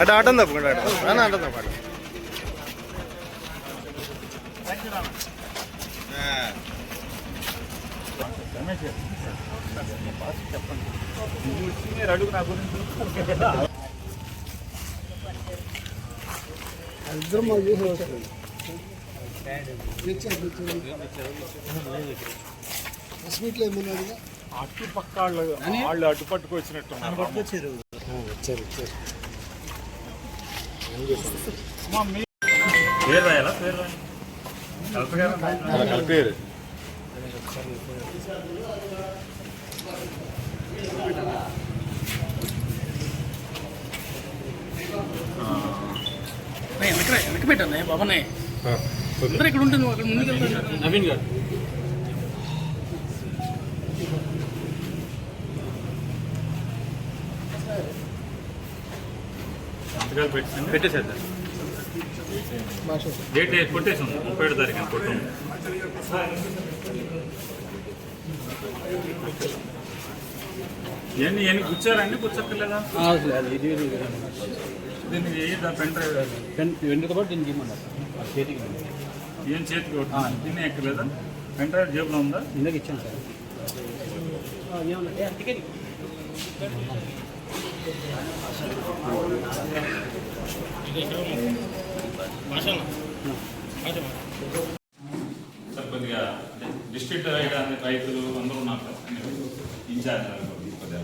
అటు ఆటం తప్పకుండా ఆటం తప్ప అడుగు నా గురించి ఇద్దరు మాకు చూసి వస్తారు హాస్పిటల్ ఏమన్నాడుగా అటు పక్క వాళ్ళు అటు పట్టుకు వచ్చినట్టు వచ్చారు పేరు రాయాలా పేరు కలిపేరు వెనక పెట్టండి బాబానే అందరూ ఇక్కడ ఉంటుంది అక్కడ ముందుకు నవీన్ గారు పెట్టేసేద్దాం డేట్ కొట్టేసాం 37 తారీఖున కొట్టాం ఎన్ని కూర్చారండి కూర్చోక్కర్లేదా దీనికి ఏదా పెన్ డ్రైవ్ వెంటతో పాటు దీనికి ఇవ్వమన్నారు చేతికి ఏం చేతికి దీన్ని ఎక్కలేదా పెన్ డ్రైవ్ జేబులో ఉందా ఇందాక ఇచ్చాను సార్ సార్ కొద్దిగా డిస్ట్రిక్ట్ రైతులు అందరూ ఉన్నారు సార్ ఇన్ఛార్జ్ కొద్దిగా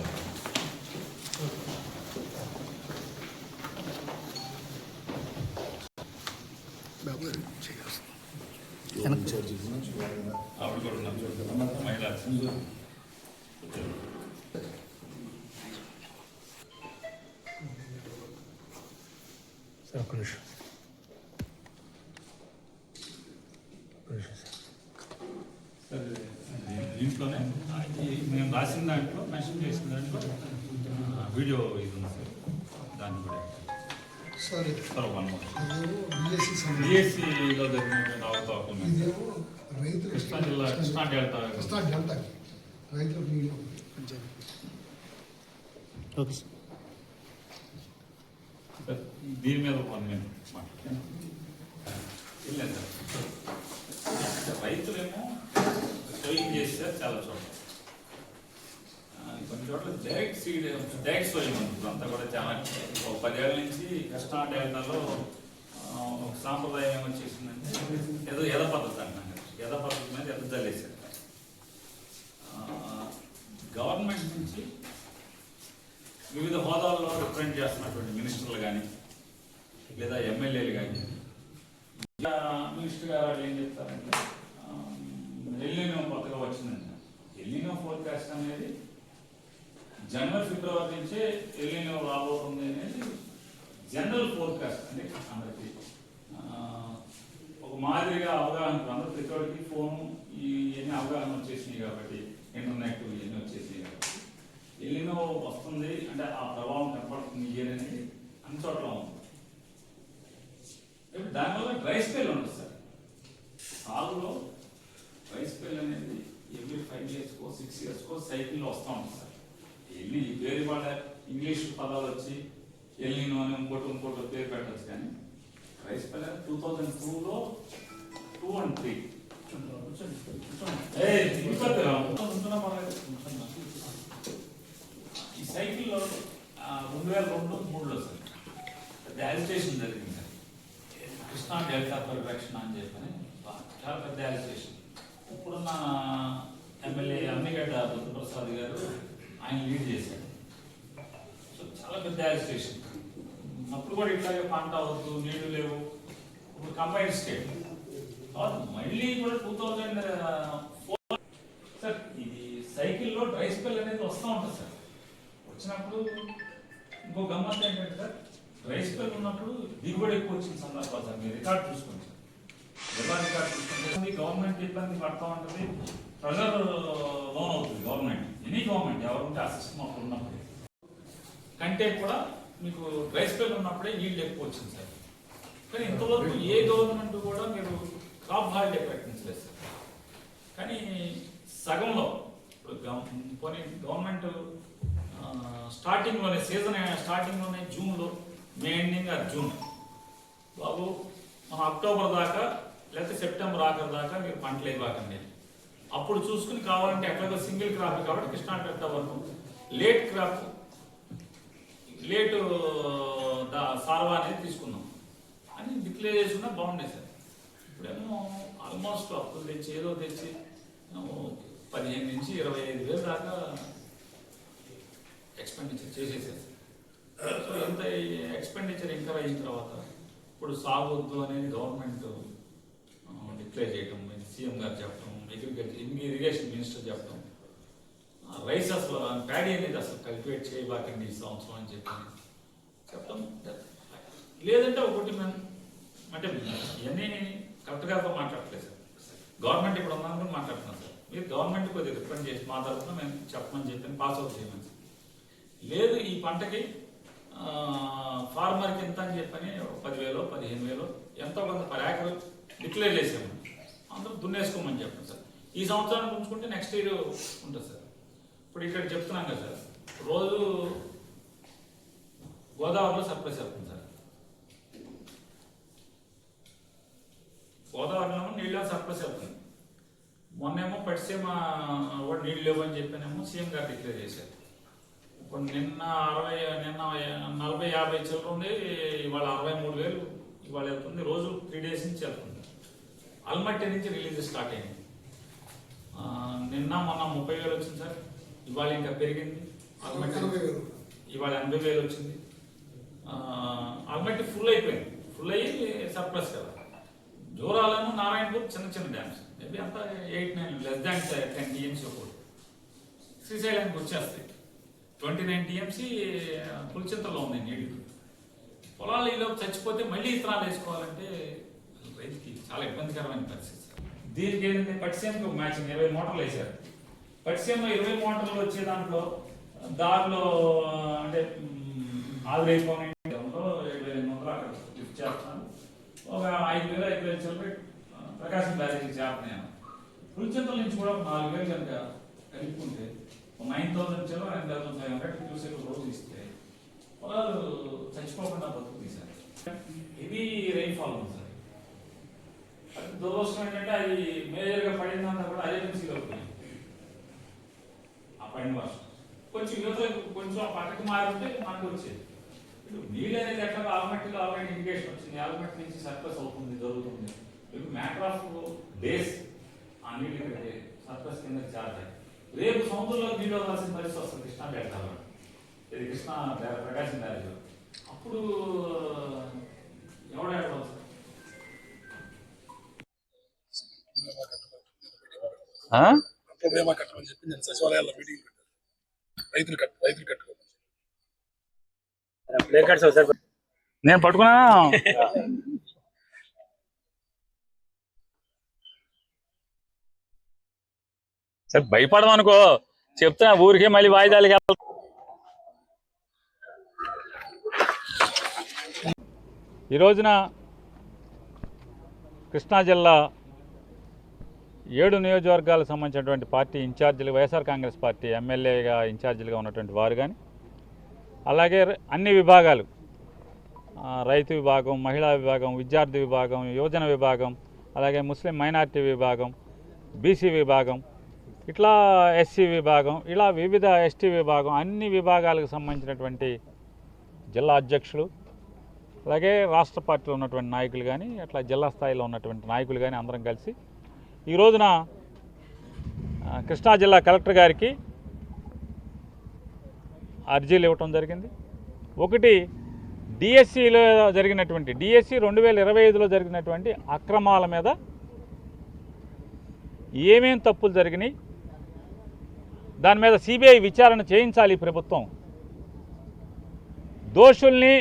ఆవిడ కూడా ఉన్నారు మహిళా సార్ ఒక్క నిమిషం దీంట్లోనే మేము రాసిన దాంట్లో మెన్షన్ చేసిన దాంట్లో వీడియో ఇది ఉంది సార్ దాన్ని కూడా సారీ బిఎస్సిలో జరిగిన అవతావకం కృష్ణా జిల్లా కృష్ణా డెల్టా రైతులకు ఓకే సార్ దీని మీద నేను మాట్లాడాను వెళ్ళాను సార్ రైతులేమో సోయింగ్ చేస్తారు చాలా చోట్ల కొన్ని చోట్ల డైరెక్ట్ సోయింగ్ ఉంటుంది అంతా కూడా చాలా ఒక 10 ఏళ్ళ నుంచి కృష్ణా డెల్టాలో ఒక సాంప్రదాయం ఏమొచ్చేసిందంటే ఏదో ఎద పద్ధతి అంటున్నాను ఎద పద్ధతి మీద ఎద జల్లేసారు గవర్నమెంట్ నుంచి వివిధ హోదాల్లో రిప్రజెంట్ చేస్తున్నటువంటి మినిస్టర్లు కానీ లేదా ఎమ్మెల్యేలు కానీ మినిస్టర్ గారు వాళ్ళు ఏం చెప్తారంటే ఎల్నినో కొత్తగా వచ్చిందండి ఎల్నినో ఫోర్కాస్ట్ అనేది జనవరి ఫిబ్రవరి నుంచే ఎల్నినో రాబోతుంది అనేది జనరల్ ఫోర్కాస్ట్ అంటే అందరికి ఒక మాదిరిగా అవగాహన అందరూ ప్రతి ఒక్కరికి ఫోను ఇవన్నీ అవగాహన వచ్చేసినాయి కాబట్టి ఇంటర్నెట్ ఇవన్నీ వచ్చేసినాయి కాబట్టి ఎల్నినో వస్తుంది అంటే ఆ ప్రభావం కనపడుతుంది అనేది అన్ని చోట్ల ఉంది దానివల్ల డ్రై స్పెల్ ఉండదు సార్ సాగులో డ్రై స్పెల్ అనేది ఎవ్రీ 5 yearsకో 6 yearsకో సైకిల్లో వస్తూ ఉంటుంది సార్ ఎల్లి వేరే వాళ్ళ ఇంగ్లీష్ పదాలు వచ్చి ఎల్నినో అని ఇంకోటి పేరు పెట్టచ్చు కానీ డ్రై స్పెల్ 2002లో 2 and 3 ఈ సైకిల్లో 2002-3లో సార్ పెద్ద యాజిటేషన్ జరిగింది సార్ కృష్ణా డెల్టా పరిరక్షణ అని చెప్పని చాలా పెద్ద యాజిటేషన్ ఇప్పుడున్న ఎమ్మెల్యే అమ్మిగడ్డ బుద్ధప్రసాద్ గారు ఆయన లీడ్ చేశారు సో చాలా పెద్ద యాజిటేషన్ అప్పుడు కూడా ఇట్లాగే పంట అవ్వద్దు నీళ్లు లేవు ఇప్పుడు కంబైన్డ్ స్టేట్ మళ్ళీ కూడా 2004 సార్ ఇది సైకిల్లో డ్రై స్పెల్ అనేది వస్తూ ఉంటుంది సార్ వచ్చినప్పుడు ఇంకో గమ్మత్ ఏంటంటే సార్ డ్రై స్పెల్ ఉన్నప్పుడు దిగుబడి ఎక్కువ వచ్చిన సందర్భాలు సార్ మీరు రికార్డ్ చూసుకోండి సార్ ఎలా రికార్డ్ చూసుకుంటే గవర్నమెంట్ ఇబ్బంది పడుతూ ఉంటుంది ప్రెజర్ లోన్ అవుతుంది గవర్నమెంట్ ఎనీ గవర్నమెంట్ ఎవరుంటే ఆ సిస్టమ్ అప్పుడు ఉన్నప్పుడు కంటే కూడా మీకు డ్రై స్పెల్ ఉన్నప్పుడే ఈల్డ్ ఎక్కువ వచ్చింది సార్ కానీ ఇంతవరకు ఏ గవర్నమెంట్ కూడా మీరు క్రాప్ హాలిడే ప్రకటించలేదు సార్. కానీ సగంలో ఇప్పుడు పోనీ గవర్నమెంట్ స్టార్టింగ్లోనే సీజన్ స్టార్టింగ్లోనే జూన్లో, మే ఎండింగ్ అది జూన్, బాబు మన అక్టోబర్ దాకా లేకపోతే సెప్టెంబర్ ఆఖరి దాకా మీరు పంటలు ఇవ్వకండి, అప్పుడు చూసుకుని కావాలంటే ఎట్లాగో సింగిల్ క్రాప్ కాబట్టి కృష్ణా డెల్టా వరకు లేట్ క్రాప్ లేటు సార్వా అనేది తీసుకుందాం అని డిక్లేర్ చేసుకున్నా బాగుండే సార్. ఇప్పుడేమో ఆల్మోస్ట్ అప్పులు తెచ్చి ఏదో తెచ్చి 15 నుంచి 25 వేలు దాకా ఎక్స్పెండిచర్ చేసేసారు. సో ఎంత ఎక్స్పెండిచర్ ఇంకర్ అయిన తర్వాత ఇప్పుడు సాగొద్దు అనేది గవర్నమెంట్ డిక్లేర్ చేయటం, సీఎం గారు చెప్పడం, ఇరిగేషన్ మినిస్టర్ చెప్పడం, రైస్ అసలు ప్యాడీ అనేది అసలు కల్టివేట్ చేయబాకండి ఈ సంవత్సరం అని చెప్పడం, లేదంటే ఒకటి మేము అంటే ఇవన్నీ కరెక్ట్గా మాట్లాడట్లేదు సార్. గవర్నమెంట్ ఇప్పుడు ఉందని మాట్లాడుతున్నాం సార్. మీరు గవర్నమెంట్ కొద్దిగా రిప్రజెంట్ చేసి మా తరఫున మేము చెప్పమని చెప్పి పాస్ అవుట్ చేయమని సార్. లేదు ఈ పంటకి ఫార్మర్కి ఎంత అని చెప్పని 10,000 15,000 ఎంతో కొంత పర్ ఏకర్ డిక్లేర్ చేసాము, అందరూ దున్నేసుకోమని చెప్పండి సార్. ఈ సంవత్సరానికి ఉంచుకుంటే నెక్స్ట్ ఇయర్ ఉంటుంది సార్. ఇప్పుడు ఇక్కడ చెప్తున్నాం కదా సార్, రోజు గోదావరిలో సర్ప్లస్ అవుతుంది సార్. గోదావరిలో నీళ్ళు సర్ప్లస్ అవుతుంది. మొన్నేమో పట్టిసీమ కూడా నీళ్ళు లేవు అని చెప్పినేమో సీఎం గారు డిక్లేర్ చేశారు. ఇప్పుడు నిన్న 40-50 చిల్లర ఉంది, ఇవాళ 63,000 ఇవాళ వెళ్తుంది. రోజు 3 days నుంచి వెళ్తుంది. అల్మట్టి నుంచి రిలీజ్ స్టార్ట్ అయింది. నిన్న మొన్న 30,000 వచ్చింది సార్. ఇవాళ ఇంకా పెరిగింది. అల్మట్టి ఇవాళ 80,000 వచ్చింది. అల్మట్టి ఫుల్ అయిపోయింది. ఫుల్ అయ్యి సర్ప్లస్ కదా. జోరాలను నారాయణపూర్ చిన్న చిన్న డ్యామ్స్ మేబీ అంతా 8-9 లెస్ దాన్ 10 TMC ఒకటి. శ్రీశైలానికి వచ్చేస్తాయి 29 TMC పులిచింతలో ఉంది నీళ్ళు. పొలాలు ఇలా చచ్చిపోతే మళ్ళీ ఇతరాలు వేసుకోవాలంటే రైతుకి చాలా ఇబ్బందికరమైన పరిస్థితి. దీనికి ఏంటంటే పట్టిసీమకు మ్యాచింగ్ 20 మోటార్లు వేశారు. పట్టిసీమ 20 మోటార్లు వచ్చే దాంట్లో దారిలో అంటే ఆదిరైపోయిన 7,800 అక్కడ లిఫ్ట్ చేస్తున్నాను. ఒక 5,000 చిల్లర ప్రకాశం బ్యారేజీకి చేస్తున్నాను. పులిచింతల నుంచి కూడా 4,000 కనుక కలుపుకుంటే 9,000 చిల్లర 9,500 క్యూసెక్ రోజు ఇస్తే పొలాలు చచ్చిపోకుండా బతుకుతుంది సార్. ఇది రైన్ఫాల్ ఉంది సార్. దురదృష్టం ఏంటంటే అది మేజర్గా పడిందంతా కూడా అజెన్సీలో అవుతుంది. ఆ పడిన వర్షం కొంచెం యువతలకు కొంచెం ఆ పక్కకి మారుంటే మనకు వచ్చేది. నీళ్ళు అనేది ఎట్లా ఆల్మట్టిలో ఆల్రెడీ ఇండికేషన్ వచ్చింది. ఆల్మట్టి నుంచి సర్ప్లస్ అవుతుంది, జరుగుతుంది. ఇప్పుడు మ్యాటర్ ఆఫ్ డేస్ ఆ నీళ్ళు ఇక్కడికి సర్ప్లస్ కింద చేరతాయి. రేపు సముద్రంలో నీళ్ళు వదలాల్సిన పరిస్థితి వస్తుంది కృష్ణా డెల్టాలో. ఇది కృష్ణా ప్రకాశం బ్యారేజ్. అప్పుడు ఎవడేడవాలి సార్? కట్టమని చెప్పి నేను సచివాలయాల్లో మీటింగ్ పెట్టాను. రైతులు కట్టుకోవాలి. నేను పట్టుకున్నా సరే భయపడడం అనుకో, చెప్తున్నా ఊరికే మళ్ళీ వాయిదాలకి వెళ్తా. ఈ రోజున కృష్ణా జిల్లా 7 నియోజకవర్గాలకు సంబంధించినటువంటి పార్టీ ఇన్ఛార్జీలు, వైఎస్ఆర్ కాంగ్రెస్ పార్టీ ఎమ్మెల్యేగా ఇన్ఛార్జీలుగా ఉన్నటువంటి వారు కానీ, అలాగే అన్ని విభాగాలు, రైతు విభాగం, మహిళా విభాగం, విద్యార్థి విభాగం, యువజన విభాగం, అలాగే ముస్లిం మైనారిటీ విభాగం, బీసీ విభాగం, ఇట్లా ఎస్సీ విభాగం, ఇలా వివిధ ఎస్టీ విభాగం, అన్ని విభాగాలకు సంబంధించినటువంటి జిల్లా అధ్యక్షులు, అలాగే రాష్ట్ర పార్టీలో ఉన్నటువంటి నాయకులు కానీ, అట్లా జిల్లా స్థాయిలో ఉన్నటువంటి నాయకులు కానీ అందరం కలిసి ఈ రోజున కృష్ణా జిల్లా కలెక్టర్ గారికి అర్జీలు ఇవ్వటం జరిగింది. ఒకటి డిఎస్సిలో జరిగినటువంటి డిఎస్సి 2025లో జరిగినటువంటి అక్రమాల మీద ఏమేం తప్పులు జరిగినాయి, దాని మీద సిబిఐ విచారణ చేయించాలి ప్రభుత్వం. దోషుల్ని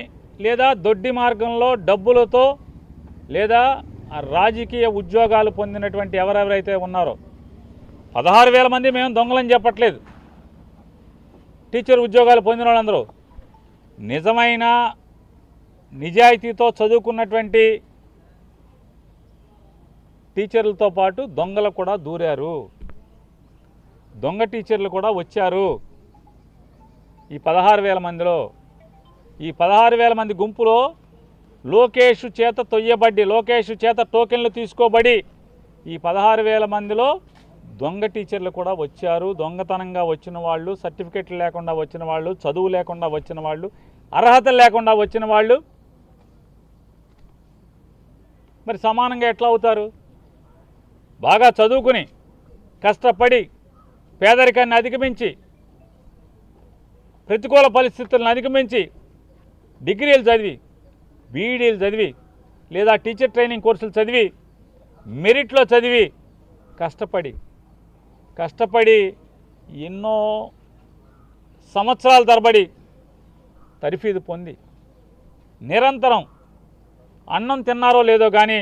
లేదా దొడ్డి మార్గంలో డబ్బులతో లేదా రాజకీయ ఉద్యోగాలు పొందినటువంటి ఎవరెవరైతే ఉన్నారో 16,000 మంది మేము దొంగలని చెప్పట్లేదు. టీచర్ ఉద్యోగాలు పొందిన వాళ్ళందరూ నిజమైన నిజాయితీతో చదువుకున్నటువంటి టీచర్లతో పాటు దొంగలు కూడా దూరారు, దొంగ టీచర్లు కూడా వచ్చారు. ఈ 16,000 మందిలో, ఈ 16,000 మంది గుంపులో లోకేష్ చేత తొయ్యబడి, లోకేష్ చేత టోకెన్లు తీసుకోబడి ఈ 16,000 మందిలో దొంగ టీచర్లు కూడా వచ్చారు. దొంగతనంగా వచ్చిన వాళ్ళు, సర్టిఫికెట్లు లేకుండా వచ్చిన వాళ్ళు, చదువు లేకుండా వచ్చిన వాళ్ళు, అర్హతలు లేకుండా వచ్చిన వాళ్ళు మరి సమానంగా ఎట్లా అవుతారు? బాగా చదువుకుని కష్టపడి పేదరికాన్ని అధిగమించి ప్రతికూల పరిస్థితులను అధిగమించి డిగ్రీలు చదివి, బీఈడీలు చదివి, లేదా టీచర్ ట్రైనింగ్ కోర్సులు చదివి, మెరిట్లో చదివి కష్టపడి ఎన్నో సంవత్సరాల తరబడి తరఫీదు పొంది నిరంతరం అన్నం తిన్నారో లేదో కానీ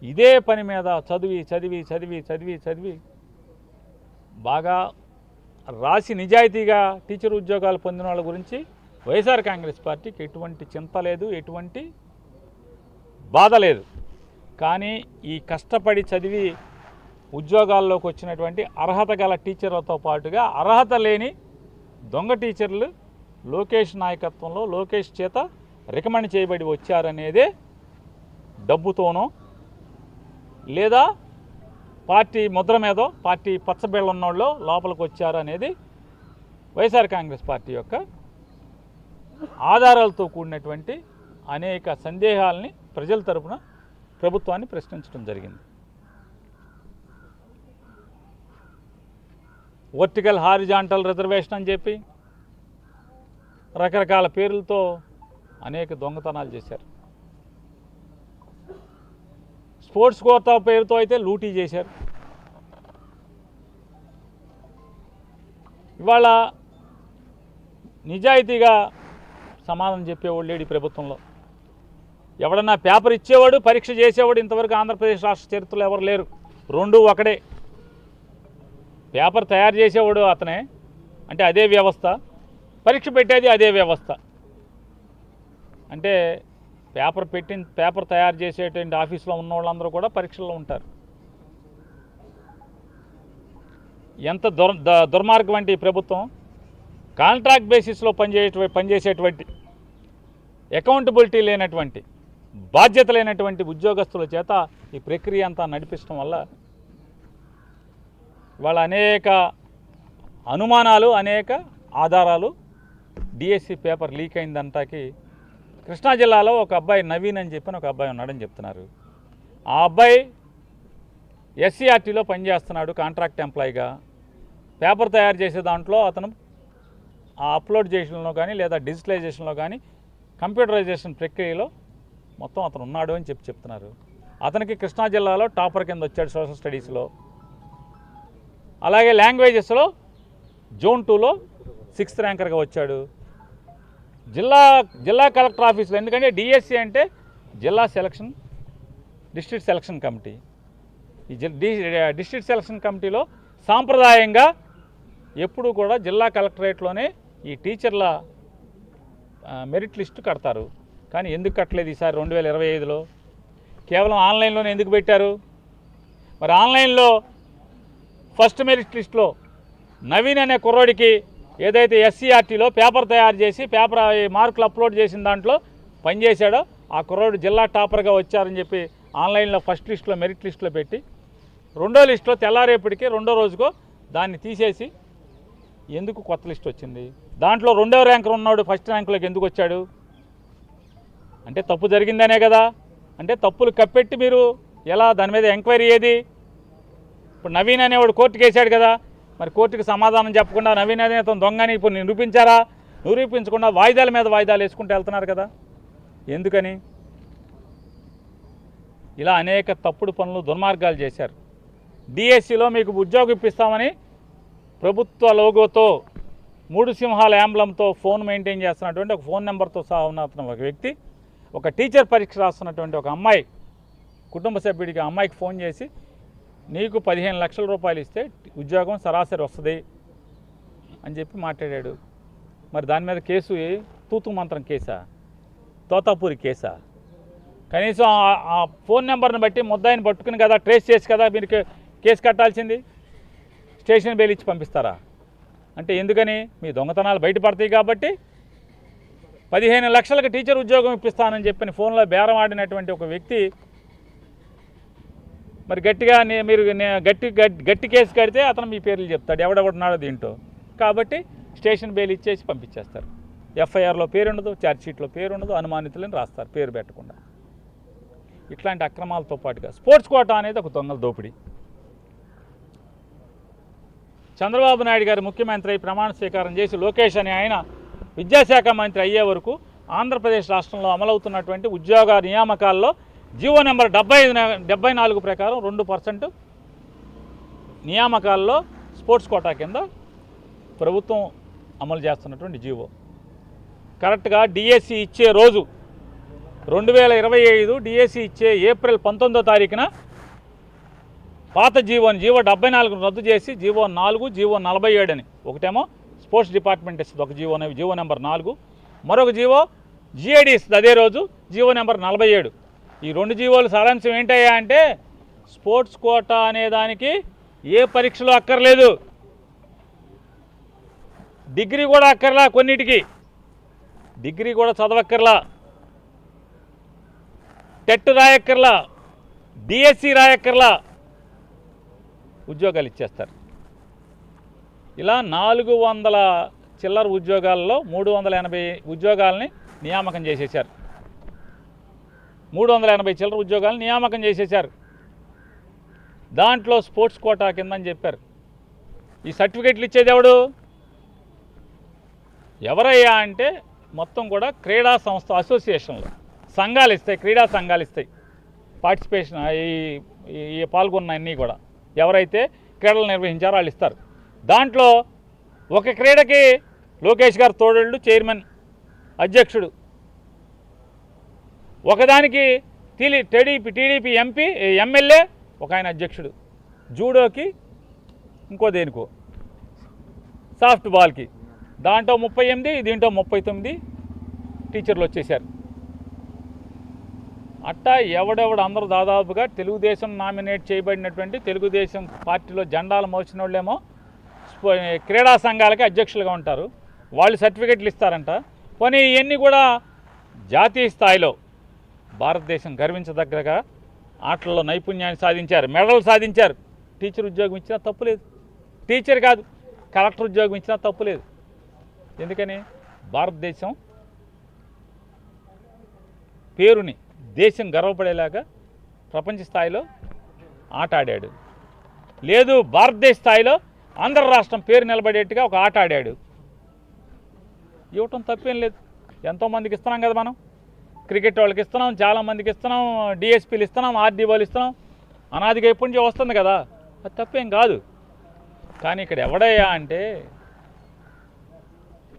ఇదే పని మీద చదివి బాగా రాసి నిజాయితీగా టీచర్ ఉద్యోగాలు పొందిన వాళ్ళ గురించి వైఎస్ఆర్ కాంగ్రెస్ పార్టీకి ఎటువంటి చింత లేదు, ఎటువంటి బాధ లేదు. కానీ ఈ కష్టపడి చదివి ఉద్యోగాల్లోకి వచ్చినటువంటి అర్హత గల టీచర్లతో పాటుగా అర్హత లేని దొంగ టీచర్లు లోకేష్ నాయకత్వంలో, లోకేష్ చేత రికమెండ్ చేయబడి వచ్చారనేదే డబ్బుతోనో లేదా పార్టీ ముద్ర మీదో, పార్టీ పచ్చబిళ్ళ ఉన్నోళ్ళు లోపలికి వచ్చారు అనేది వైఎస్ఆర్ కాంగ్రెస్ పార్టీ యొక్క ఆధారాలతో కూడినటువంటి అనేక సందేహాలని ప్రజల తరపున ప్రభుత్వాన్ని ప్రశ్నించడం జరిగింది. వర్టికల్ హారిజాంటల్ రిజర్వేషన్ అని చెప్పి రకరకాల పేర్లతో అనేక దొంగతనాలు చేశారు. స్పోర్ట్స్ కోటా పేరుతో అయితే లూటీ చేశారు. ఇవాళ నిజాయితీగా సమాధానం చెప్పేవాళ్ళు లేడు ఈ ప్రభుత్వంలో. ఎవడన్నా పేపర్ ఇచ్చేవాడు, పరీక్ష చేసేవాడు ఇంతవరకు ఆంధ్రప్రదేశ్ రాష్ట్ర చరిత్రలో ఎవరు లేరు. రెండూ ఒకడే. పేపర్ తయారు చేసేవాడు అతనే, అంటే అదే వ్యవస్థ, పరీక్ష పెట్టేది అదే వ్యవస్థ. అంటే పేపర్ తయారు చేసేటువంటి ఆఫీసులో ఉన్న వాళ్ళందరూ కూడా పరీక్షల్లో ఉంటారు. ఎంత దుర్మార్గం అంటే ఈ ప్రభుత్వం కాంట్రాక్ట్ బేసిస్లో పనిచేసేటువంటి అకౌంటబిలిటీ లేనటువంటి, బాధ్యత లేనటువంటి ఉద్యోగస్తుల చేత ఈ ప్రక్రియ అంతా నడిపించడం వల్ల ఇవాళ అనేక అనుమానాలు, అనేక ఆధారాలు డిఎస్సి పేపర్ లీక్ అయిందంటాకి కృష్ణా జిల్లాలో ఒక అబ్బాయి నవీన్ అని చెప్పిన ఒక అబ్బాయి ఉన్నాడని చెప్తున్నారు. ఆ అబ్బాయి ఎస్సీఆర్టీలో పనిచేస్తున్నాడు కాంట్రాక్ట్ ఎంప్లాయీగా. పేపర్ తయారు చేసే దాంట్లో అతను ఆ అప్లోడ్ చేసడంలో కానీ లేదా డిజిటలైజేషన్లో కానీ కంప్యూటరైజేషన్ ప్రక్రియలో మొత్తం అతను ఉన్నాడు అని చెప్తున్నారు. అతనికి కృష్ణా జిల్లాలో టాపర్ కింద వచ్చాడు సోషల్ స్టడీస్లో. అలాగే లాంగ్వేజెస్లో జోన్ 2లో 6th ర్యాంకర్గా వచ్చాడు. జిల్లా కలెక్టర్ ఆఫీసులో, ఎందుకంటే డిఎస్సి అంటే జిల్లా సెలక్షన్ డిస్ట్రిక్ట్ సెలక్షన్ కమిటీ. ఈ డిస్ట్రిక్ట్ సెలక్షన్ కమిటీలో సాంప్రదాయంగా ఎప్పుడూ కూడా జిల్లా కలెక్టరేట్లోనే ఈ టీచర్ల మెరిట్ లిస్టు కడతారు. కానీ ఎందుకు కట్టలేదు ఈసారి 2025లో? కేవలం ఆన్లైన్లోనే ఎందుకు పెట్టారు? మరి ఆన్లైన్లో ఫస్ట్ మెరిట్ లిస్టులో నవీన్ అనే కుర్రోడికి ఏదైతే ఎస్సీఆర్టీలో పేపర్ తయారు చేసి పేపర్ మార్కులు అప్లోడ్ చేసిన దాంట్లో పనిచేశాడో ఆ కుర్రోడు జిల్లా టాపర్గా వచ్చారని చెప్పి ఆన్లైన్లో ఫస్ట్ లిస్టులో మెరిట్ లిస్టులో పెట్టి రెండో లిస్టులో తెల్లారేపటికి రెండో రోజుకో దాన్ని తీసేసి ఎందుకు కొత్త లిస్ట్ వచ్చింది? దాంట్లో 2వ ర్యాంకర్ ఉన్నాడు ఫస్ట్ ర్యాంకులోకి ఎందుకు వచ్చాడు? అంటే తప్పు జరిగిందనే కదా. అంటే తప్పులు కప్పెట్టి మీరు ఎలా దాని మీద ఎంక్వైరీ ఏది? ఇప్పుడు నవీన్ అనేవాడు కోర్టుకు వేసాడు కదా, మరి కోర్టుకు సమాధానం చెప్పకుండా నవీన్ అనే అతను దొంగని ఇప్పుడు నిరూపించారా? నిరూపించకుండా వాయిదాల మీద వాయిదాలు వేసుకుంటూ వెళ్తున్నారు కదా. ఎందుకని? ఇలా అనేక తప్పుడు పనులు, దుర్మార్గాలు చేశారు. డిఎస్సిలో మీకు ఉద్యోగం ఇప్పిస్తామని ప్రభుత్వ లోగోతో 3 సింహాల యాంబ్లంతో ఫోన్ మెయింటైన్ చేస్తున్నటువంటి ఒక ఫోన్ నెంబర్తో సహా ఉన్న అతను ఒక వ్యక్తి ఒక టీచర్ పరీక్ష రాస్తున్నటువంటి ఒక అమ్మాయి కుటుంబ సభ్యుడికి అమ్మాయికి ఫోన్ చేసి నీకు 15 లక్షల రూపాయలు ఇస్తే ఉద్యోగం సరాసరి వస్తుంది అని చెప్పి మాట్లాడాడు. మరి దాని మీద కేసు తూతు మంత్రం కేసా? తోతాపూరి కేసా? కనీసం ఆ ఫోన్ నెంబర్ని బట్టి ముద్దాయిని పట్టుకుని కదా ట్రేస్ చేసి కదా మీరు కేసు కట్టాల్సింది. స్టేషన్ బెయిల్ ఇచ్చి పంపిస్తారా? అంటే ఎందుకని? మీ దొంగతనాలు బయటపడతాయి కాబట్టి 15 లక్షలకు టీచర్ ఉద్యోగం ఇప్పిస్తానని చెప్పని ఫోన్లో బేరం ఆడినటువంటి ఒక వ్యక్తి మరి గట్టిగా మీరు గట్టి కేసు కడితే అతను మీ పేర్లు చెప్తాడు ఎవడెవడున్నాడో దీంట్లో. కాబట్టి స్టేషన్ బెయిల్ ఇచ్చేసి పంపించేస్తారు. ఎఫ్ఐఆర్లో పేరు ఉండదు, ఛార్జ్షీట్లో పేరు ఉండదు, అనుమానితులని రాస్తారు పేరు పెట్టకుండా. ఇట్లాంటి అక్రమాలతో పాటుగా స్పోర్ట్స్ కోటా అనేది ఒక దొంగల దోపిడీ. చంద్రబాబు నాయుడు గారు ముఖ్యమంత్రి అయి ప్రమాణ స్వీకారం చేసి లోకేష్ అనే ఆయన విద్యాశాఖ మంత్రి అయ్యే వరకు ఆంధ్రప్రదేశ్ రాష్ట్రంలో అమలవుతున్నటువంటి ఉద్యోగ నియామకాల్లో జీవో నెంబర్ 74 ప్రకారం 2% నియామకాల్లో స్పోర్ట్స్ కోటా కింద ప్రభుత్వం అమలు చేస్తున్నటువంటి జీవో. కరెక్ట్గా డిఎస్సి ఇచ్చే రోజు 2025 డిఎస్సి ఇచ్చే ఏప్రిల్ 19వ తారీఖున పాత జీవో 74 రద్దు చేసి జీవో 4, జీవో 47 అని ఒకటేమో స్పోర్ట్స్ డిపార్ట్మెంట్ ఇస్తుంది ఒక జీవో నెంబర్ 4, మరొక జీవో జిఐడి ఇస్తుంది అదే రోజు జీవో నెంబర్ 47. ఈ 2 జీవోలు సారాంశం ఏంటయ్యా అంటే స్పోర్ట్స్ కోటా అనేదానికి ఏ పరీక్షలు అక్కర్లేదు, డిగ్రీ కూడా అక్కర్లా, కొన్నిటికి డిగ్రీ కూడా చదవక్కర్లా, టెట్ రాయక్కర్లా, డిఎస్సి రాయక్కర్లా, ఉద్యోగాలు ఇచ్చేస్తారు. ఇలా 400 చిల్లర ఉద్యోగాల్లో 380 ఉద్యోగాలని నియామకం చేసేశారు. 380 చిల్లర ఉద్యోగాలను నియామకం చేసేశారు. దాంట్లో స్పోర్ట్స్ కోటా కిందని చెప్పారు. ఈ సర్టిఫికెట్లు ఇచ్చేది ఎవరయ్యా అంటే మొత్తం కూడా క్రీడా సంస్థ అసోసియేషన్లు సంఘాలు ఇస్తాయి, క్రీడా సంఘాలు ఇస్తాయి. పార్టిసిపేషన్ ఈ పాల్గొన్న అన్నీ కూడా ఎవరైతే క్రీడలు నిర్వహించారో వాళ్ళు ఇస్తారు. దాంట్లో ఒక క్రీడకి లోకేష్ గారు తోడళ్ళు చైర్మన్ అధ్యక్షుడు, ఒకదానికి టీడీపీ ఎమ్మెల్యే ఒక ఆయన అధ్యక్షుడు, జూడోకి ఇంకో దేనికో సాఫ్ట్ బాల్కి దాంట్లో 38 దీంట్లో 39 టీచర్లు వచ్చేసారు. అట్టా ఎవడెవడు అందరూ దాదాపుగా తెలుగుదేశం నామినేట్ చేయబడినటువంటి తెలుగుదేశం పార్టీలో జెండాలు మోసిన వాళ్ళేమో క్రీడా సంఘాలకి అధ్యక్షులుగా ఉంటారు, వాళ్ళు సర్టిఫికెట్లు ఇస్తారంట. పోనీ ఇవన్నీ కూడా జాతీయ స్థాయిలో భారతదేశం గర్వించదగ్గరగా ఆటల్లో నైపుణ్యాన్ని సాధించారు, మెడల్ సాధించారు. టీచర్ ఉద్యోగం ఇచ్చినా తప్పులేదు, టీచర్ కాదు కలెక్టర్ ఉద్యోగం ఇచ్చినా తప్పులేదు. ఎందుకని? భారతదేశం పేరుని దేశం గర్వపడేలాగా ప్రపంచ స్థాయిలో ఆట ఆడాడు. లేదు భారతదేశ స్థాయిలో ఆంధ్ర రాష్ట్రం పేరు నిలబడేట్టుగా ఒక ఆట ఆడాడు. ఇవ్వటం తప్పేం లేదు. ఎంతోమందికి ఇస్తున్నాం కదా మనం, క్రికెట్ వాళ్ళకి ఇస్తున్నాం, చాలామందికి ఇస్తున్నాం, డిఎస్పీలు ఇస్తున్నాం, ఆర్డీఓలు ఇస్తున్నాం, అనాదిగా ఎప్పటి నుంచో వస్తుంది కదా, అది తప్పేం కాదు. కానీ ఇక్కడ ఎవడయ్యా అంటే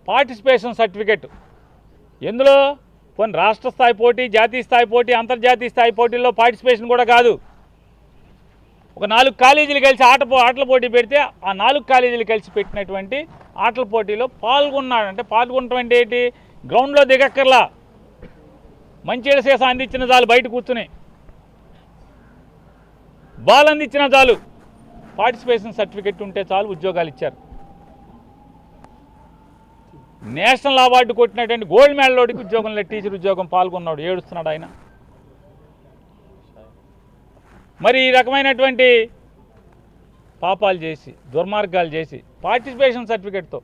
పార్టిసిపేషన్ సర్టిఫికెట్ ఎందులో కొన్ని రాష్ట్ర స్థాయి పోటీ, జాతీయ స్థాయి పోటీ, అంతర్జాతీయ స్థాయి పోటీల్లో పార్టిసిపేషన్ కూడా కాదు. ఒక 4 కాలేజీలు కలిసి ఆటల పోటీ పెడితే ఆ 4 కాలేజీలు కలిసి పెట్టినటువంటి ఆటల పోటీలో పాల్గొన్నాడంటే పాల్గొనటువంటి ఏంటి? గ్రౌండ్లో దిగక్కర్లా, మంచి సీసా అందించిన చాలు, బయట కూర్చుని బాల్ అందించిన చాలు, పార్టిసిపేషన్ సర్టిఫికెట్ ఉంటే చాలు ఉద్యోగాలు ఇచ్చారు. నేషనల్ అవార్డు కొట్టినటువంటి గోల్డ్ మెడలోడికి ఉద్యోగంలో టీచర్ ఉద్యోగం పాల్గొన్నాడు, ఏడుస్తున్నాడు ఆయన. మరి ఈ రకమైనటువంటి పాపాలు చేసి దుర్మార్గాలు చేసి పార్టిసిపేషన్ సర్టిఫికెట్తో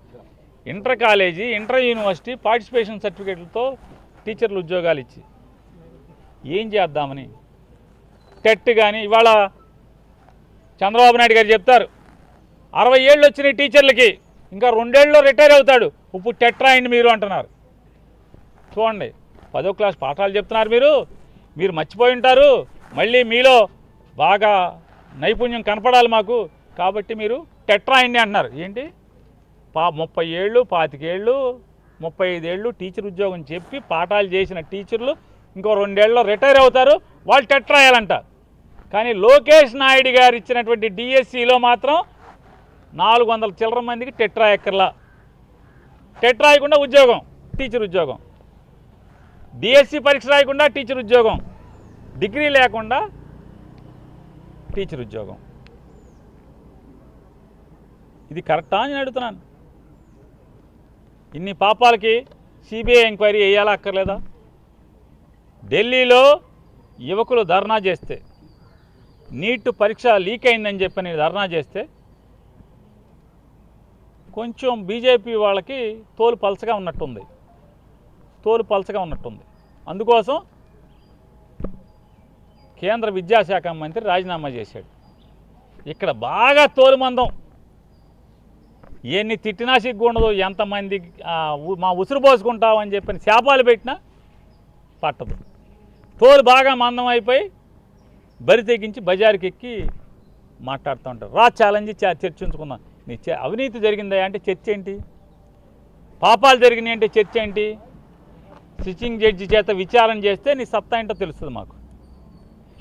inter college, inter university participation సర్టిఫికెట్లతో టీచర్లు ఉద్యోగాలు ఇచ్చి ఏం చేద్దామని టెట్ కానీ ఇవాళ చంద్రబాబు నాయుడు గారు చెప్తారు 60 ఏళ్ళు వచ్చినాయి టీచర్లకి, ఇంకా 2 ఏళ్ళలో రిటైర్ అవుతాడు, ఇప్పుడు టెట్ రాయండి మీరు అంటున్నారు. చూడండి, 10వ క్లాస్ పాఠాలు చెప్తున్నారు మీరు మర్చిపోయి ఉంటారు, మళ్ళీ మీలో బాగా నైపుణ్యం కనపడాలి మాకు, కాబట్టి మీరు టెట్ రాయండి అంటున్నారు. ఏంటి 30 ఏళ్ళు, 25 ఏళ్ళు, 35 ఏళ్ళు టీచర్ ఉద్యోగం చెప్పి పాఠాలు చేసిన టీచర్లు ఇంకో 2 ఏళ్ళలో రిటైర్ అవుతారు, వాళ్ళు టెట్ రాయాలంట. కానీ లోకేష్ నాయుడు గారు ఇచ్చినటువంటి డిఎస్సిలో మాత్రం 400 చిల్లర మందికి టెట్ రాయక్కర్లా, టెట్ రాయకుండా ఉద్యోగం, టీచర్ ఉద్యోగం. డిఎస్సి పరీక్ష రాయకుండా టీచర్ ఉద్యోగం, డిగ్రీ లేకుండా టీచర్ ఉద్యోగం. ఇది కరెక్టా అని అడుగుతున్నాను. ఇన్ని పాపాలకి సిబిఐ ఎంక్వైరీ వేయాలా అక్కర్లేదా? ఢిల్లీలో యువకులు ధర్నా చేస్తే, నీట్ పరీక్ష లీక్ అయిందని చెప్పని ధర్నా చేస్తే కొంచెం బీజేపీ వాళ్ళకి తోలు పలచగా ఉన్నట్టుంది. అందుకోసం కేంద్ర విద్యాశాఖ మంత్రి రాజీనామా చేశాడు. ఇక్కడ బాగా తోలుమందం, ఎన్ని తిట్టినా సిగ్గుండదు, ఎంతమంది మా ఉసురు పోసుకుంటామని చెప్పని శాపాలు పెట్టినా పట్టదు. తోలు బాగా మందం అయిపోయి బరి తెగించి బజారుకి ఎక్కి మాట్లాడుతూ ఉంటారు. ఛాలెంజ్ చర్చించుకుందాం. నీ అవినీతి జరిగిందా అంటే చర్చ ఏంటి? పాపాలు జరిగినాయి అంటే చర్చ ఏంటి? సిట్టింగ్ జడ్జి చేత విచారణ చేస్తే నీ సత్తా ఏంటో తెలుస్తుంది మాకు.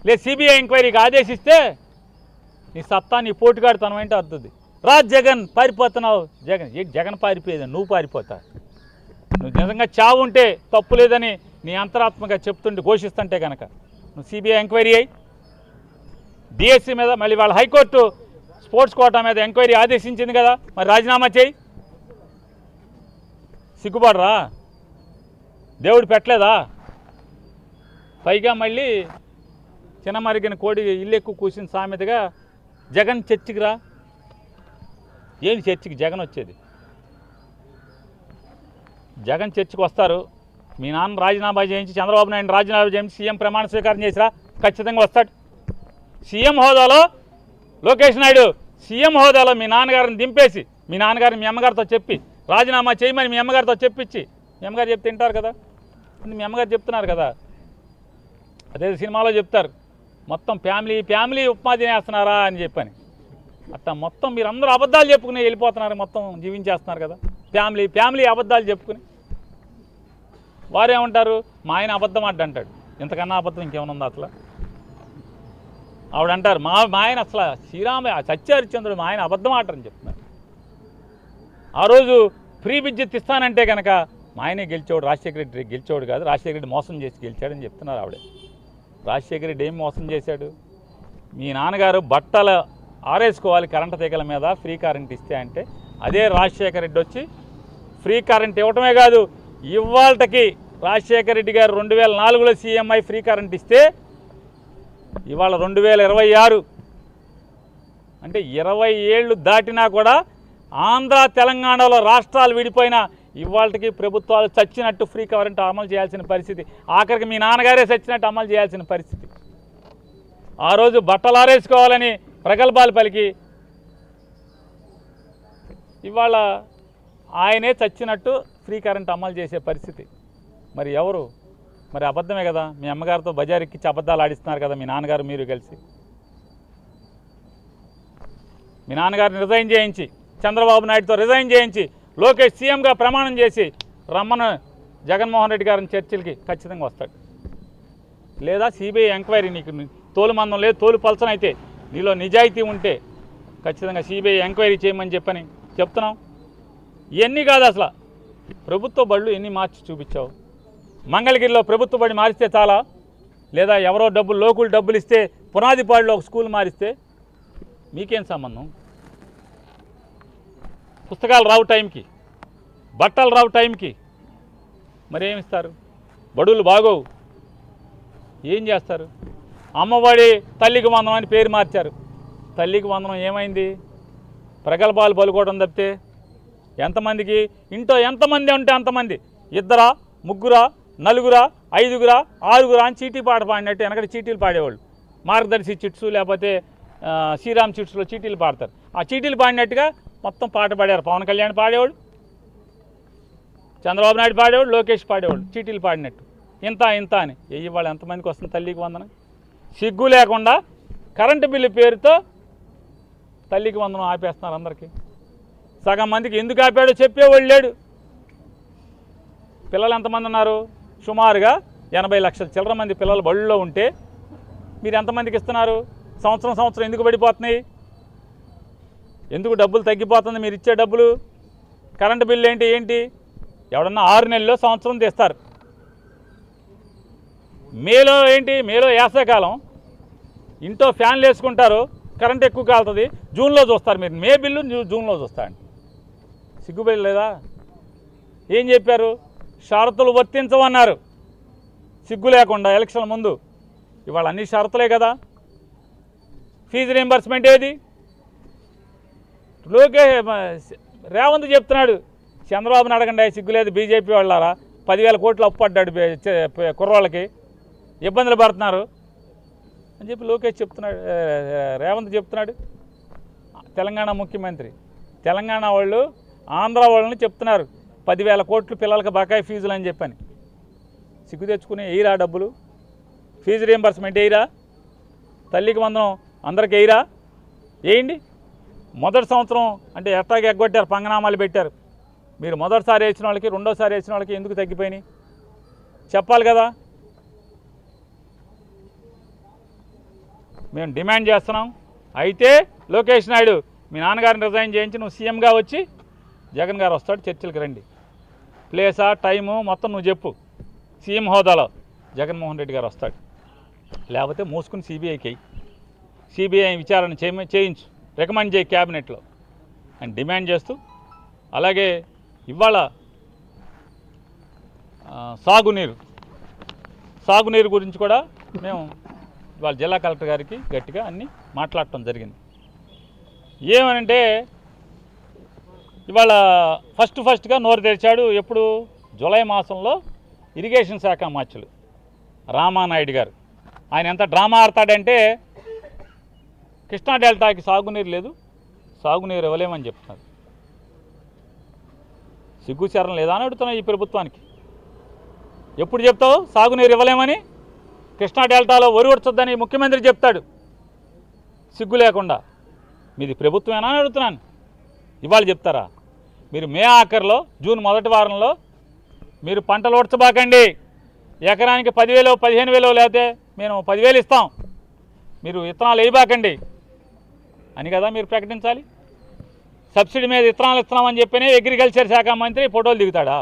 లేదు సిబిఐ ఎంక్వైరీకి ఆదేశిస్తే నీ సత్తా, నీ పోటుగాడుతనం ఏంటో అర్థది. జగన్ పారిపోతున్నావు. జగన్ పారిపోయేది, నువ్వు పారిపోతా. నువ్వు నిజంగా చావు ఉంటే తప్పు లేదని నీ అంతరాత్మగా చెప్తుంటే ఘోషిస్తుంటే కనుక నువ్వు సిబిఐ ఎంక్వైరీ అయ్యి, డిఎస్సి మీద మళ్ళీ వాళ్ళ హైకోర్టు స్పోర్ట్స్ కోటా మీద ఎంక్వైరీ ఆదేశించింది కదా, మరి రాజీనామా చేయి. సిగ్గుపడరా? దేవుడు పెట్టలేదా? పైగా మళ్ళీ చిన్నమరిగిన కోడి ఇల్లు ఎక్కువ కూసిన సామెతగా జగన్ చర్చికి రా. ఏంటి చర్చికి జగన్ వచ్చేది? జగన్ చర్చికి వస్తారు. మీ నాన్న రాజీనామా చేయించి, చంద్రబాబు నాయుడు రాజీనామా చేయించి సీఎం ప్రమాణ స్వీకారం చేసిరా, ఖచ్చితంగా వస్తాడు. సీఎం హోదాలో లోకేష్ నాయుడు సీఎం హోదాలో మీ నాన్నగారిని దింపేసి, మీ నాన్నగారిని మీ అమ్మగారితో చెప్పి రాజీనామా చేయమని మీ అమ్మగారితో చెప్పించి, మీ అమ్మగారు చెప్తే తింటారు కదా, మీ అమ్మగారు చెప్తున్నారు కదా, అదే సినిమాలో చెప్తారు మొత్తం ఫ్యామిలీ ఉప్మా తినేస్తున్నారా అని చెప్పని. అట్లా మొత్తం మీరు అందరూ అబద్ధాలు చెప్పుకుని వెళ్ళిపోతున్నారు, మొత్తం జీవించేస్తున్నారు కదా. ఫ్యామిలీ అబద్ధాలు చెప్పుకుని వారేమంటారు, మా ఆయన అబద్ధం అంటాడు. ఇంతకన్నా అబద్ధం ఇంకేమనుంది అసలు? ఆవిడంటారు మా ఆయన అసలు సత్యహరిశ్చంద్రుడు మా ఆయన అబద్ధం ఆడరని చెప్తున్నారు. ఆ రోజు ఫ్రీ విద్యుత్ ఇస్తానంటే కనుక మా ఆయనే గెలిచేవాడు, రాజశేఖర రెడ్డి గెలిచేవాడు కాదు, రాజశేఖర రెడ్డి మోసం చేసి గెలిచాడని చెప్తున్నారు ఆవిడే. రాజశేఖర రెడ్డి ఏం మోసం చేశాడు? మీ నాన్నగారు బట్టలు ఆరేసుకోవాలి కరెంటు తీగల మీద ఫ్రీ కరెంట్ ఇస్తే అంటే, అదే రాజశేఖర రెడ్డి వచ్చి ఫ్రీ కరెంట్ ఇవ్వటమే కాదు, ఇవాళకి రాజశేఖర రెడ్డి గారు 2004లో సీఎంఐ ఫ్రీ కరెంట్ ఇస్తే ఇవాళ 2026 అంటే 20 ఏళ్ళు దాటినా కూడా ఆంధ్ర తెలంగాణలో రాష్ట్రాలు విడిపోయినా ఇవాళకి ప్రభుత్వాలు చచ్చినట్టు ఫ్రీ కరెంట్ అమలు చేయాల్సిన పరిస్థితి. ఆఖరికి మీ నాన్నగారే చచ్చినట్టు అమలు చేయాల్సిన పరిస్థితి. ఆ రోజు బట్టలు ఆరేసుకోవాలని ప్రగల్భాలు పలికి ఇవాళ ఆయనే చచ్చినట్టు ఫ్రీ కరెంట్ అమలు చేసే పరిస్థితి. మరి ఎవరు? మరి అబద్ధమే కదా. మీ అమ్మగారితో బజారెక్కించి అబద్ధాలు ఆడిస్తున్నారు కదా మీ నాన్నగారు మీరు కలిసి. మీ నాన్నగారిని రిజైన్ చేయించి, చంద్రబాబు నాయుడుతో రిజైన్ చేయించి, లోకేష్ సీఎంగా ప్రమాణం చేసి రమ్మను జగన్మోహన్ రెడ్డి గారిని చర్చలకి ఖచ్చితంగా వస్తాడు. లేదా సిబిఐ ఎంక్వైరీ, నీకు తోలుమందం లేదు, తోలు పలచనైతే నీలో నిజాయితీ ఉంటే ఖచ్చితంగా సిబిఐ ఎంక్వైరీ చేయమని చెప్పని చెప్తున్నాం. ఇవన్నీ కాదు అసలు. ప్రభుత్వ బళ్ళు ఎన్ని మార్చి చూపించావు? మంగళగిరిలో ప్రభుత్వ బడి మారిస్తే చాలా, లేదా ఎవరో లోకులు డబ్బులు ఇస్తే పునాదిపాడులో ఒక స్కూల్ మారిస్తే మీకేం సంబంధం? పుస్తకాలు రావు టైంకి, బట్టలు రావు టైంకి, మరి ఏమిస్తారు? బడులు బాగోవు, ఏం చేస్తారు? అమ్మఒడి తల్లికి వందనం అని పేరు మార్చారు. తల్లికి వందనం ఏమైంది? ప్రగల్భాలు పలుకోవడం తప్పితే ఎంతమందికి ఇంట్లో ఎంతమంది ఉంటే అంతమంది, 2, 3, 4, 5, 6 అని చీటీ పాట పాడినట్టు వెనకటి చీటీలు పాడేవాళ్ళు. మార్గదర్శి చిట్స్ లేకపోతే శ్రీరామ్ చిట్స్లో చీటీలు పాడతారు. ఆ చీటీలు పాడినట్టుగా మొత్తం పాట పాడారు. పవన్ కళ్యాణ్ పాడేవాడు, చంద్రబాబు నాయుడు పాడేవాడు, లోకేష్ పాడేవాడు చీటీలు పాడినట్టు. ఇంత అని ఇవాళ ఎంతమందికి వస్తుంది తల్లికి వందనం? సిగ్గు లేకుండా కరెంటు బిల్లు పేరుతో తల్లికి వందనం ఆపేస్తున్నారు అందరికీ. సగం మందికి ఎందుకు ఆపాడో చెప్పేవాళ్ళు లేడు. పిల్లలు ఎంతమంది ఉన్నారు? సుమారుగా 80 లక్షల చిల్లర మంది పిల్లలు బళ్ళలో ఉంటే మీరు ఎంతమందికి ఇస్తున్నారు? సంవత్సరం ఎందుకు పడిపోతున్నాయి? ఎందుకు డబ్బులు తగ్గిపోతుంది మీరు ఇచ్చే డబ్బులు? కరెంటు బిల్లు ఏంటి? ఎవడన్నా 6 నెలల్లో సంవత్సరం తీస్తారు. మేలో ఏంటి, మేలో వేసవికాలం, ఇంట్లో ఫ్యాన్లు వేసుకుంటారు, కరెంట్ ఎక్కువ కాలుతుంది, జూన్లో చూస్తారు. మీరు మే బిల్లు జూన్లో చూస్తారండి. సిగ్గుబడి లేదా? ఏం చెప్పారు? షరతులు వర్తించమన్నారు సిగ్గు లేకుండా ఎలక్షన్ ముందు. ఇవాళ అన్ని షరతులే కదా. ఫీజు రీంబర్స్మెంట్ ఏది? రేవంత్ చెప్తున్నాడు, చంద్రబాబుని అడగండి సిగ్గులేదు బీజేపీ వాళ్ళారా, 10,000 కోట్లు అప్పు పడ్డాడు కుర్రోళ్ళకి, ఇబ్బందులు పడుతున్నారు అని చెప్పి లోకేష్ చెప్తున్నాడు, రేవంత్ చెప్తున్నాడు. తెలంగాణ ముఖ్యమంత్రి, తెలంగాణ వాళ్ళు ఆంధ్ర వాళ్ళని చెప్తున్నారు 10,000 కోట్లు పిల్లలకి బకాయి ఫీజులు అని చెప్పని. సిగ్గు తెచ్చుకుని ఎయిరా డబ్బులు? ఫీజు రీంబర్స్మెంట్ ఎయిరా? తల్లికి వందనం అందరికి ఎయిరా? వేయండి. మొదటి సంవత్సరం అంటే ఎట్టాగా ఎగ్గొట్టారు, పంగనామాలు పెట్టారు. మీరు మొదటిసారి వేసిన వాళ్ళకి, రెండోసారి వేసిన వాళ్ళకి ఎందుకు తగ్గిపోయినాయి చెప్పాలి కదా. మేము డిమాండ్ చేస్తున్నాం. అయితే లోకేష్ నాయుడు, మీ నాన్నగారిని రిజైన్ చేయించి నువ్వు సీఎంగా వచ్చి జగన్ గారు వస్తాడు, చర్చలకు రండి. ప్లేసా, టైము మొత్తం నువ్వు చెప్పు. సీఎం హోదాలో జగన్మోహన్ రెడ్డి గారు వస్తాడు. లేకపోతే మూసుకుని సిబిఐకి అయ్యి సిబిఐ విచారణ చేయించు, రికమెండ్ చేయి క్యాబినెట్లో అని డిమాండ్ చేస్తూ, అలాగే ఇవాళ సాగునీరు గురించి కూడా మేము ఇవాళ జిల్లా కలెక్టర్ గారికి గట్టిగా అన్నీ మాట్లాడటం జరిగింది. ఏమనంటే ఇవాళ ఫస్ట్గా నోరు తెరిచాడు. ఎప్పుడు? జూలై మాసంలో ఇరిగేషన్ శాఖ మంత్రులు రామానాయుడు గారు. ఆయన ఎంత డ్రామా ఆడతాడంటే కృష్ణా డెల్టాకి సాగునీరు లేదు, సాగునీరు ఇవ్వలేమని చెప్తున్నారు. సిగ్గుచరణం లేదా అని అడుగుతున్నా ఈ ప్రభుత్వానికి. ఎప్పుడు చెప్తావు సాగునీరు ఇవ్వలేమని? కృష్ణా డెల్టాలో వరి వచ్చొద్దని ముఖ్యమంత్రి చెప్తాడు సిగ్గు లేకుండా. మీది ప్రభుత్వమేనా అని అడుగుతున్నాను. ఇవాళ చెప్తారా? మీరు మే ఆఖరిలో, జూన్ మొదటి వారంలో మీరు పంటలు ఓడ్చబాకండి, ఎకరానికి 10,000 15,000 లేకపోతే మేము 10,000 ఇస్తాం, మీరు విత్తనాలు వేయబాకండి అని కదా మీరు ప్రకటించాలి. సబ్సిడీ మీద విత్తనాలు ఇస్తున్నామని చెప్పినే అగ్రికల్చర్ శాఖ మంత్రి ఫోటోలు దిగుతాడా?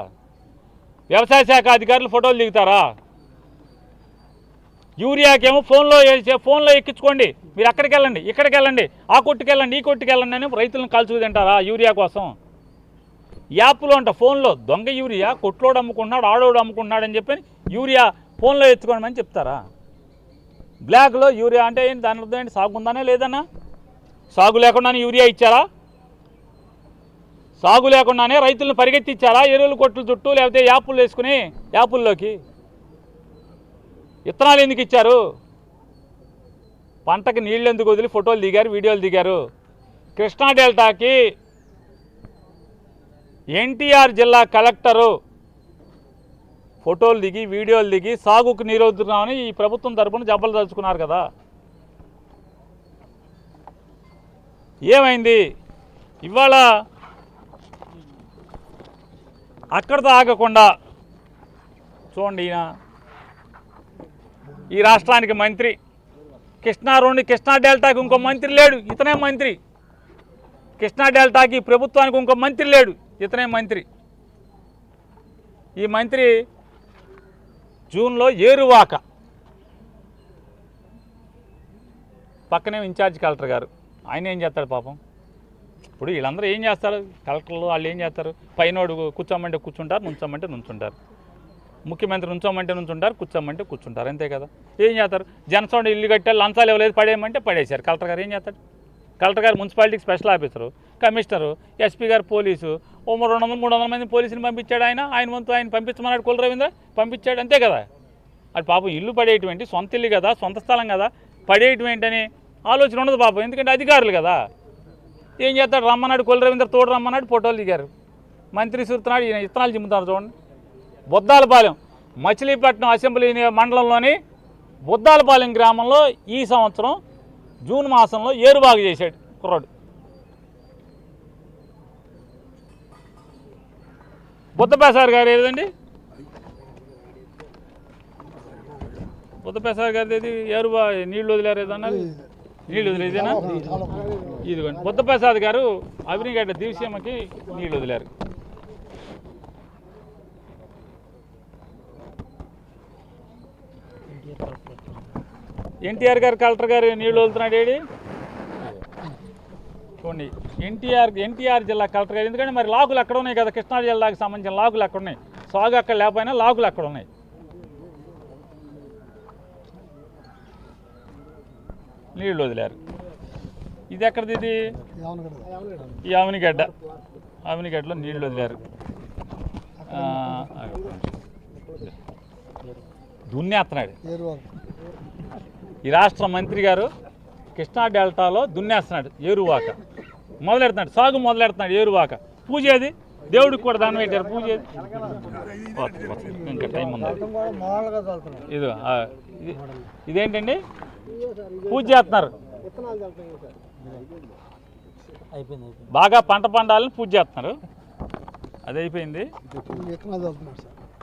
వ్యవసాయ శాఖ అధికారులు ఫోటోలు దిగుతారా? యూరియాకేమో ఫోన్లో ఎక్కించుకోండి, మీరు అక్కడికి వెళ్ళండి, ఇక్కడికి వెళ్ళండి, ఆ కొట్టుకు వెళ్ళండి, ఈ కొట్టుకు వెళ్ళండి అని రైతులను కాల్చుకు తింటారా యూరియా కోసం? యాప్లో అంట ఫోన్లో దొంగ యూరియా కొట్లోడు అమ్ముకుంటున్నాడు, ఆడోడు అమ్ముకుంటున్నాడు అని చెప్పి యూరియా ఫోన్లో ఎత్తుకోమని చెప్తారా? బ్లాక్లో యూరియా అంటే ఏంటి? దాని అర్థం ఏంటి? సాగు ఉందానే లేదన్నా? సాగు లేకుండానే యూరియా ఇచ్చారా? సాగు లేకుండానే రైతులను పరిగెత్తిచ్చారా ఎరువులు కొట్లు చుట్టూ, లేకపోతే యాపులు వేసుకుని యాపుల్లోకి? విత్తనాలు ఎందుకు ఇచ్చారు? పంటకి నీళ్ళు ఎందుకు వదిలి ఫోటోలు దిగారు, వీడియోలు దిగారు? కృష్ణా డెల్టాకి ఎన్టీఆర్ జిల్లా కలెక్టరు ఫోటోలు దిగి, వీడియోలు దిగి సాగుకు నీరొద్దున్నామని ఈ ప్రభుత్వం తరపున జబ్బలు తలుచుకున్నారు కదా. ఏమైంది? ఇవాళ అక్కడితో ఆగకుండా చూడండి, ఈయన ఈ రాష్ట్రానికి మంత్రి, కృష్ణా డెల్టాకి ఇంకో మంత్రి లేడు, ఇతనే మంత్రి. కృష్ణా డెల్టాకి ప్రభుత్వానికి ఇంకో మంత్రి లేడు, ఇతనే మంత్రి. ఈ మంత్రి జూన్లో ఏరువాక పక్కనే ఇన్ఛార్జ్ కలెక్టర్ గారు, ఆయన ఏం చేస్తాడు పాపం? ఇప్పుడు వీళ్ళందరూ ఏం చేస్తారు? కలెక్టర్లు వాళ్ళు ఏం చేస్తారు? పైనోడు కూర్చోమంటే కూర్చుంటారు, నుంచోమంటే నుంచుంటారు. ముఖ్యమంత్రి నుంచోమంటే నుంచుంటారు, కూర్చోమంటే కూర్చుంటారు, అంతే కదా. ఏం చేస్తారు? జనసౌండ్ ఇల్లు కట్టారు, లంచాలు ఇవ్వలేదు, పడేయమంటే పడేశారు. కలెక్టర్ గారు ఏం చేస్తాడు? కలెక్టర్ గారు మున్సిపాలిటీకి స్పెషల్ ఆఫీసరు, కమిషనరు, ఎస్పీ గారు పోలీసు, 200-300 మంది పోలీసుని పంపించాడు. ఆయన వంతు ఆయన పంపించమన్నాడు. కుల రవీంద్ర పంపించాడు, అంతే కదా. అది పాపం ఇల్లు పడేయటువంటి సొంత ఇల్లు కదా, సొంత స్థలం కదా, పడేయటువంటి అని ఆలోచన ఉండదు పాపం, ఎందుకంటే అధికారులు కదా. ఏం చేస్తాడు? రమ్మన్నాడు కుల రవీంద్ర, తోడు రమ్మన్నాడు, ఫోటోలు దిగారు. మంత్రి సురుతున్నాడు, ఈయన ఇత్తనాలు చిమ్ముతారు. చూడండి, బొద్దాలపాలెం మచిలీపట్నం అసెంబ్లీ మండలంలోని బొద్దాలపాలెం గ్రామంలో ఈ సంవత్సరం జూన్ మాసంలో ఏరుబాగు చేశాడు కుర్రాడు. బుద్ధప్రసాద్ గారు ఏదండి? బుద్ధప్రసాద్ గారిది ఏది? ఏరుబా నీళ్ళు వదిలేరు ఏదన్నారు? నీళ్ళు వదిలేదేనా? ఇదిగోండి, బుద్ధప్రసాద్ గారు అవినిగడ్డ దివిసీమకి నీళ్ళు వదిలేరు. ఎన్టీఆర్ గారు కలెక్టర్ గారు నీళ్ళు వదులుతున్నాడు ఏడి చూడండి. ఎన్టీఆర్ జిల్లా కలెక్టర్ గారు, ఎందుకంటే మరి లాకులు అక్కడ ఉన్నాయి కదా, కృష్ణా జిల్లాకు సంబంధించిన లాకులు అక్కడ ఉన్నాయి, సాగు అక్కడ లేకపోయినా లాకులు అక్కడ ఉన్నాయి. నీళ్ళు వదిలేరు. ఇది ఎక్కడిది? ఇది ఈ అవనిగడ్డలో నీళ్ళు వదిలేరు. దున్నేస్తున్నాడు ఈ రాష్ట్ర మంత్రి గారు. కృష్ణా డెల్టాలో దున్నేస్తున్నాడు, ఏరువాక మొదలెడుతున్నాడు, సాగు మొదలెడుతున్నాడు, ఏరువాక. పూజ ఏది? దేవుడికి కూడా దాన్ని పెట్టారు, పూజ ఏది? ఇంకా టైం ఉంది. ఇదేంటండి? పూజ చేస్తున్నారు, బాగా పంట పండాలని పూజ చేస్తున్నారు. అది అయిపోయింది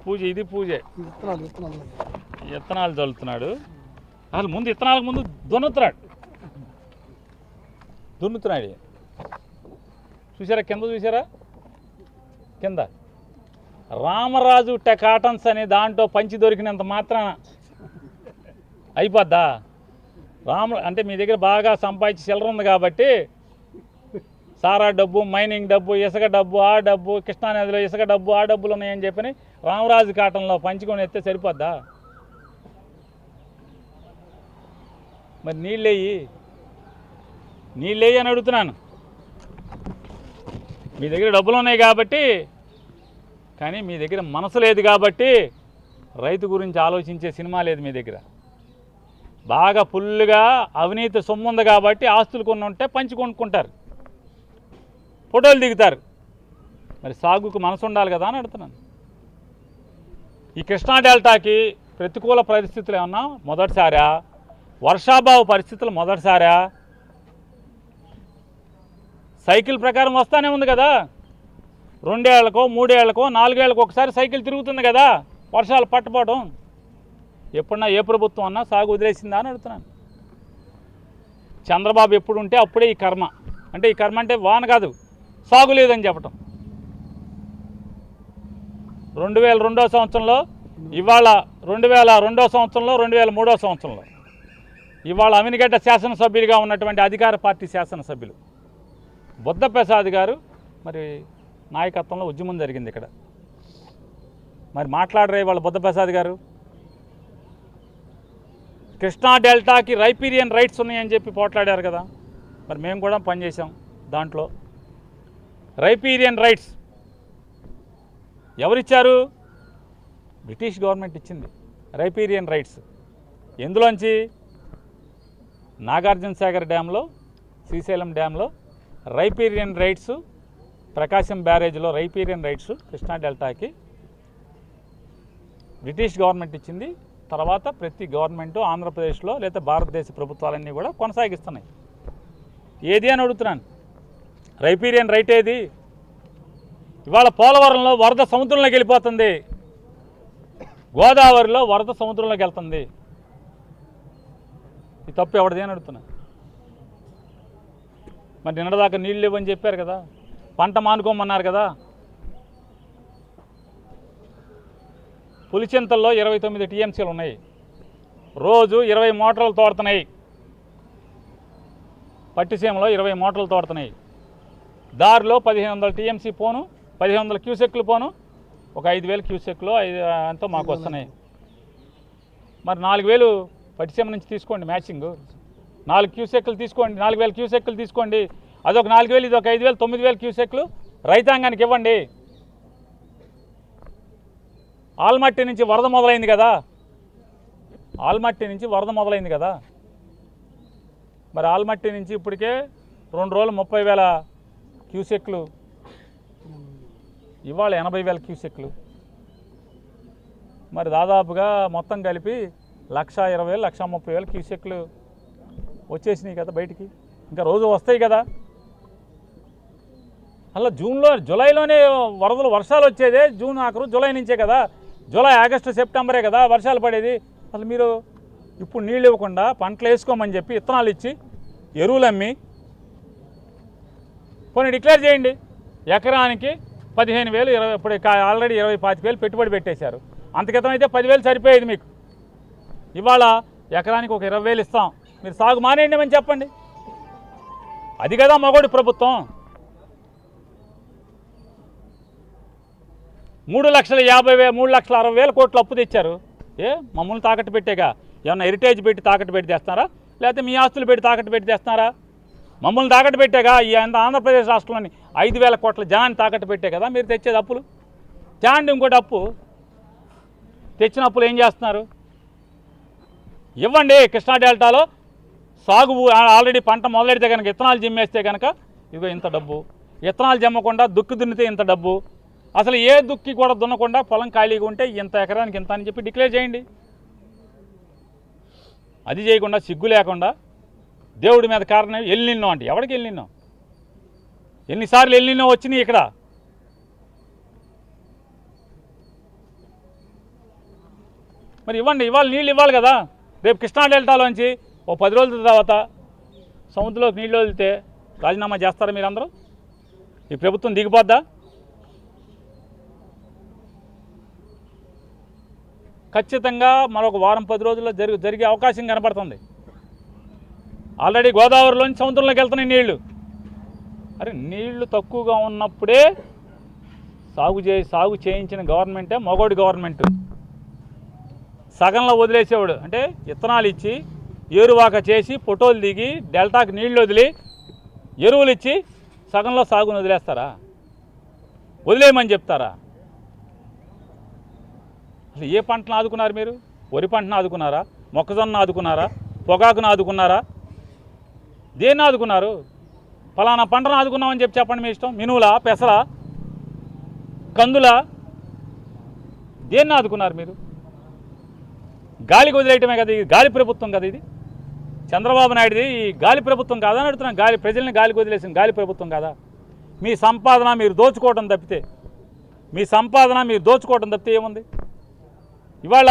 పూజ. ఇది పూజే, విత్తనాలు చల్లుతున్నాడు. అసలు ముందు విత్తనాలకు ముందు దున్నుతున్నాడు. చూసారా కింద? చూసారా కింద? రామరాజు కాటన్స్ అనే దాంట్లో పంచి దొరికినంత మాత్రాన అయిపోద్దా? అంటే మీ దగ్గర బాగా సంపాదించి చిల్లర ఉంది కాబట్టి సారా డబ్బు, మైనింగ్ డబ్బు, ఇసుక డబ్బు, ఆ డబ్బు, కృష్ణానదిలో ఇసుక డబ్బు, ఆ డబ్బులు ఉన్నాయని చెప్పని రామరాజు కాటన్లో పంచుకొని ఎత్తే సరిపోద్దా? మరి నీళ్ళేయి అని అడుగుతున్నాను. మీ దగ్గర డబ్బులు ఉన్నాయి కాబట్టి, కానీ మీ దగ్గర మనసు లేదు కాబట్టి, రైతు గురించి ఆలోచించే సినిమా లేదు మీ దగ్గర. బాగా ఫుల్గా అవినీతి సొమ్ము ఉంది కాబట్టి ఆస్తులు కొన్ని ఉంటే పంచి కొనుక్కుంటారు, ఫోటోలు దిగుతారు. మరి సాగుకు మనసు ఉండాలి కదా అని అడుగుతున్నాను. ఈ కృష్ణా డెల్టాకి ప్రతికూల పరిస్థితులు ఏమన్నా మొదటిసారా? వర్షాభావ పరిస్థితులు మొదటిసారా? సైకిల్ ప్రకారం వస్తానే ఉంది కదా, 2 ఏళ్లకో 3 ఏళ్లకో 4 ఏళ్లకో ఒకసారి సైకిల్ తిరుగుతుంది కదా వర్షాలు పట్టుపోవడం. ఎప్పుడన్నా ఏ ప్రభుత్వం అన్నా సాగు వదిలేసిందా అని అడుగుతున్నాను. చంద్రబాబు ఎప్పుడు ఉంటే అప్పుడే ఈ కర్మ. అంటే ఈ కర్మ అంటే వాన కాదు, సాగు లేదని చెప్పటం. 2002వ సంవత్సరంలో, ఇవాళ 2002వ సంవత్సరంలో, 2003వ సంవత్సరంలో ఇవాళ అవినిగడ్డ శాసనసభ్యులుగా ఉన్నటువంటి అధికార పార్టీ శాసనసభ్యులు బుద్ధప్రసాద్ గారు మరి నాయకత్వంలో ఉద్యమం జరిగింది ఇక్కడ. మరి మాట్లాడరే వాళ్ళ బుద్ధప్రసాద్ గారు? కృష్ణా డెల్టాకి రైపీరియన్ రైట్స్ ఉన్నాయని చెప్పి పోట్లాడారు కదా. మరి మేము కూడా పనిచేసాం దాంట్లో. రైపీరియన్ రైట్స్ ఎవరిచ్చారు? బ్రిటిష్ గవర్నమెంట్ ఇచ్చింది riparian rights. ఎందులోంచి? Nagarjuna Sagar డ్యాంలో, Srisailam డ్యాంలో riparian rights, ప్రకాశం బ్యారేజ్లో riparian rights Krishna డెల్టాకి British government ఇచ్చింది. తర్వాత ప్రతి గవర్నమెంటు ఆంధ్రప్రదేశ్లో లేదా భారతదేశ ప్రభుత్వాలన్నీ కూడా కొనసాగిస్తున్నాయి. ఏది అని అడుగుతున్నాను. రైపీరియన్ రైట్ ఏది? ఇవాళ పోలవరంలో వరద సముద్రంలోకి వెళ్ళిపోతుంది, గోదావరిలో వరద సముద్రంలోకి వెళ్తుంది. ఈ తప్పు ఎవరిది అని అడుగుతున్నా. మరి నిన్నదాకా నీళ్ళు లేవని చెప్పారు కదా, పంట మానుకోమన్నారు కదా. పులిచింతల్లో 29 టీఎంసీలు ఉన్నాయి, రోజు 20 మోటార్లు తోడుతున్నాయి. పట్టిసీమలో 20 మోటార్లు తోడుతున్నాయి. దారిలో 1500 టీఎంసీ పోను, 1500 క్యూసెక్లు పోను, ఒక 5000 క్యూసెక్లు ఎంతో మాకు వస్తున్నాయి. మరి 4000 పట్టిసీమ నుంచి తీసుకోండి, మ్యాచింగ్ 4 క్యూసెక్లు తీసుకోండి, 4000 క్యూసెక్లు తీసుకోండి. అదొక 4000, ఇది ఒక 5000, 9000 క్యూసెక్లు రైతాంగానికి ఇవ్వండి. ఆల్మట్టి నుంచి వరద మొదలైంది కదా, మరి ఆల్మట్టి నుంచి ఇప్పటికే 2 రోజులు 30,000 క్యూసెక్లు, ఇవాళ 80,000 క్యూసెక్లు. మరి దాదాపుగా మొత్తం కలిపి 1,20,000, 1,30,000 క్యూసెక్లు వచ్చేసినాయి కదా బయటికి. ఇంకా రోజు వస్తాయి కదా. అలా జూలైలోనే వర్షాలు వచ్చేదే జూన్ ఆఖరు, జూలై నుంచే కదా. జూలై, ఆగస్టు, సెప్టెంబరే కదా వర్షాలు పడేది. అసలు మీరు ఇప్పుడు నీళ్ళు ఇవ్వకుండా పంటలు వేసుకోమని చెప్పి విత్తనాలు ఇచ్చి ఎరువులు అమ్మి పోనీ డిక్లేర్ చేయండి. ఎకరానికి 15,000, 20, ఇప్పుడు ఆల్రెడీ 20-25,000 పెట్టుబడి పెట్టేశారు. అంతకితం అయితే 10,000 సరిపోయేది మీకు. ఇవాళ ఎకరానికి ఒక 20,000 ఇస్తాం, మీరు సాగు మానేయండి అని చెప్పండి. అది కదా మగోడి ప్రభుత్వం. 3,60,000 కోట్లు అప్పు తెచ్చారు. మమ్మల్ని తాకట్టు పెట్టేగా? ఏమన్నా హెరిటేజ్ పెట్టి తాకట్టు పెట్టి తెస్తున్నారా, లేకపోతే మీ ఆస్తులు పెట్టి తాకట్టు పెట్టి తెస్తున్నారా? మమ్మల్ని తాకట్టు పెట్టేగా? ఈ ఆంధ్రప్రదేశ్ రాష్ట్రంలోని 5,000 కోట్ల జనాన్ని తాకట్టు పెట్టే కదా మీరు తెచ్చేది అప్పులు. చాండి ఇంకోటి అప్పు తెచ్చిన అప్పులు ఏం చేస్తున్నారు? ఇవ్వండి. కృష్ణా డెల్టాలో సాగు ఆల్రెడీ పంట మొదలెడితే కనుక, ఇత్తనాలు జిమ్మేస్తే కనుక ఇదిగో ఇంత డబ్బు, ఇత్తనాలు జమ్మకుండా దుక్కి దున్నితే ఇంత డబ్బు, అసలు ఏ దుక్కి కూడా దున్నకుండా పొలం ఖాళీగా ఉంటే ఇంత ఎకరానికి ఇంత అని చెప్పి డిక్లేర్ చేయండి. అది చేయకుండా, సిగ్గు లేకుండా దేవుడి మీద కారణం ఎల్లిన్నో అంటే ఎవరికి ఎల్లిన్నో? ఎన్నిసార్లు ఎల్లిన్నో వచ్చినాయి ఇక్కడ? మరి ఇవ్వండి. ఇవాళ నీళ్ళు ఇవ్వాలి కదా. రేపు కృష్ణా డెల్టాలోంచి ఓ 10 రోజుల తర్వాత సముద్రంలోకి నీళ్ళు వదిలితే రాజీనామా చేస్తారా మీరందరూ? ఈ ప్రభుత్వం దిగిపోద్దా? ఖచ్చితంగా మరొక వారం 10 రోజుల్లో జరిగే అవకాశం కనపడుతుంది. ఆల్రెడీ గోదావరిలోంచి సముద్రంలోకి వెళ్తున్నాయి నీళ్లు. అరే నీళ్లు తక్కువగా ఉన్నప్పుడే సాగు చేయించిన గవర్నమెంటే మగోడి గవర్నమెంట్. సగంలో వదిలేసేవాడు అంటే విత్తనాలు ఇచ్చి ఏరువాక చేసి ఫోటోలు దిగి డెల్టాకి నీళ్లు వదిలి ఎరువులు ఇచ్చి సగంలో సాగును వదిలేస్తారా? వదిలేయమని చెప్తారా? అసలు ఏ పంటను ఆదుకున్నారు మీరు? వరి పంటను ఆదుకున్నారా? మొక్కజొన్న ఆదుకున్నారా? పొగాకును ఆదుకున్నారా? దేన్ని ఆదుకున్నారు? ఫలానా పంటను ఆదుకున్నామని చెప్పండి మీ ఇష్టం. మినువులా, పెసరా, కందులా, దేన్ని ఆదుకున్నారు మీరు? గాలికి వదిలేయటమే కదా. ఇది గాలి ప్రభుత్వం కదా. ఇది చంద్రబాబు నాయుడుది ఈ గాలి ప్రభుత్వం కాదని అడుగుతున్నాం. ప్రజల్ని గాలికి వదిలేసిన గాలి ప్రభుత్వం కాదా? మీ సంపాదన మీరు దోచుకోవడం తప్పితే, ఏముంది? ఇవాళ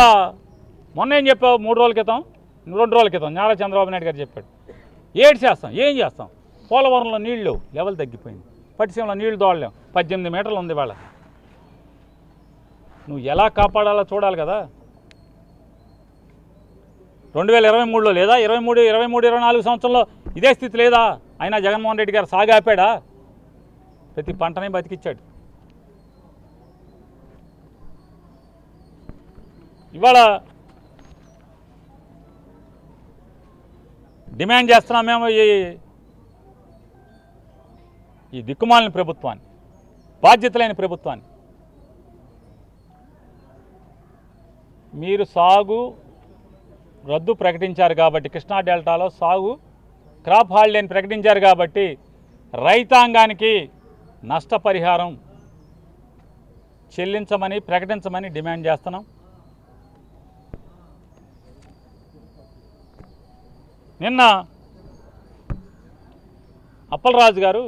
మొన్న ఏం చెప్పావు? 2 రోజుల క్రితం నారా చంద్రబాబు నాయుడు గారు చెప్పాడు, ఏం చేస్తాం పోలవరంలో నీళ్ళు లెవెల్ తగ్గిపోయింది, పట్టిసీమలో నీళ్లు దోడలేం, 18 మీటర్లు ఉంది ఇవాళ. నువ్వు ఎలా కాపాడాలో చూడాలి కదా. 2023లో లేదా? 23-24 సంవత్సరంలో ఇదే స్థితి లేదా? అయినా జగన్మోహన్ రెడ్డి గారు సాగు ఆపాడా? ప్రతి పంటనే బతికిచ్చాడు. ఇవాళ డిమాండ్ చేస్తున్నాం మేము ఈ దిక్కుమాలిన ప్రభుత్వాన్ని, బాధ్యత లేని ప్రభుత్వాన్ని. మీరు సాగు రద్దు ప్రకటించారు కాబట్టి, కృష్ణా డెల్టాలో సాగు క్రాప్ హాలిడేని ప్రకటించారు కాబట్టి రైతాంగానికి నష్టపరిహారం ప్రకటించమని డిమాండ్ చేస్తున్నాం. నిన్న అప్పలరాజు గారు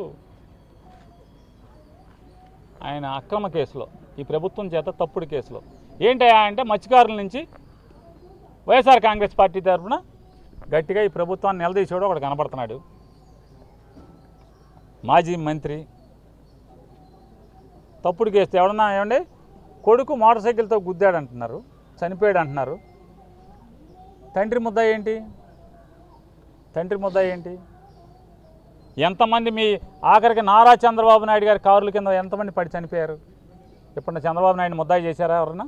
ఆయన అక్రమ కేసులో, ఈ ప్రభుత్వం చేత తప్పుడు కేసులో ఏంటయ్యా అంటే మత్స్యకారుల నుంచి వైఎస్ఆర్ కాంగ్రెస్ పార్టీ తరఫున గట్టిగా ఈ ప్రభుత్వాన్ని నిలదీసేవాడు ఒకడు కనపడుతున్నాడు. మాజీ మంత్రి తప్పుడు కేసు ఎవడన్నా ఏమండి కొడుకు మోటార్ సైకిల్తో గుద్దాడంటున్నారు, చనిపోయాడు అంటున్నారు. తండ్రి ముద్దాయి ఏంటి? ఎంతమంది మీ ఆఖరికి నారా చంద్రబాబు నాయుడు గారి కారుల కింద ఎంతమంది పడి చనిపోయారు? ఎప్పుడన్నా చంద్రబాబు నాయుడు ముద్దాయి చేశారా ఎవరన్నా?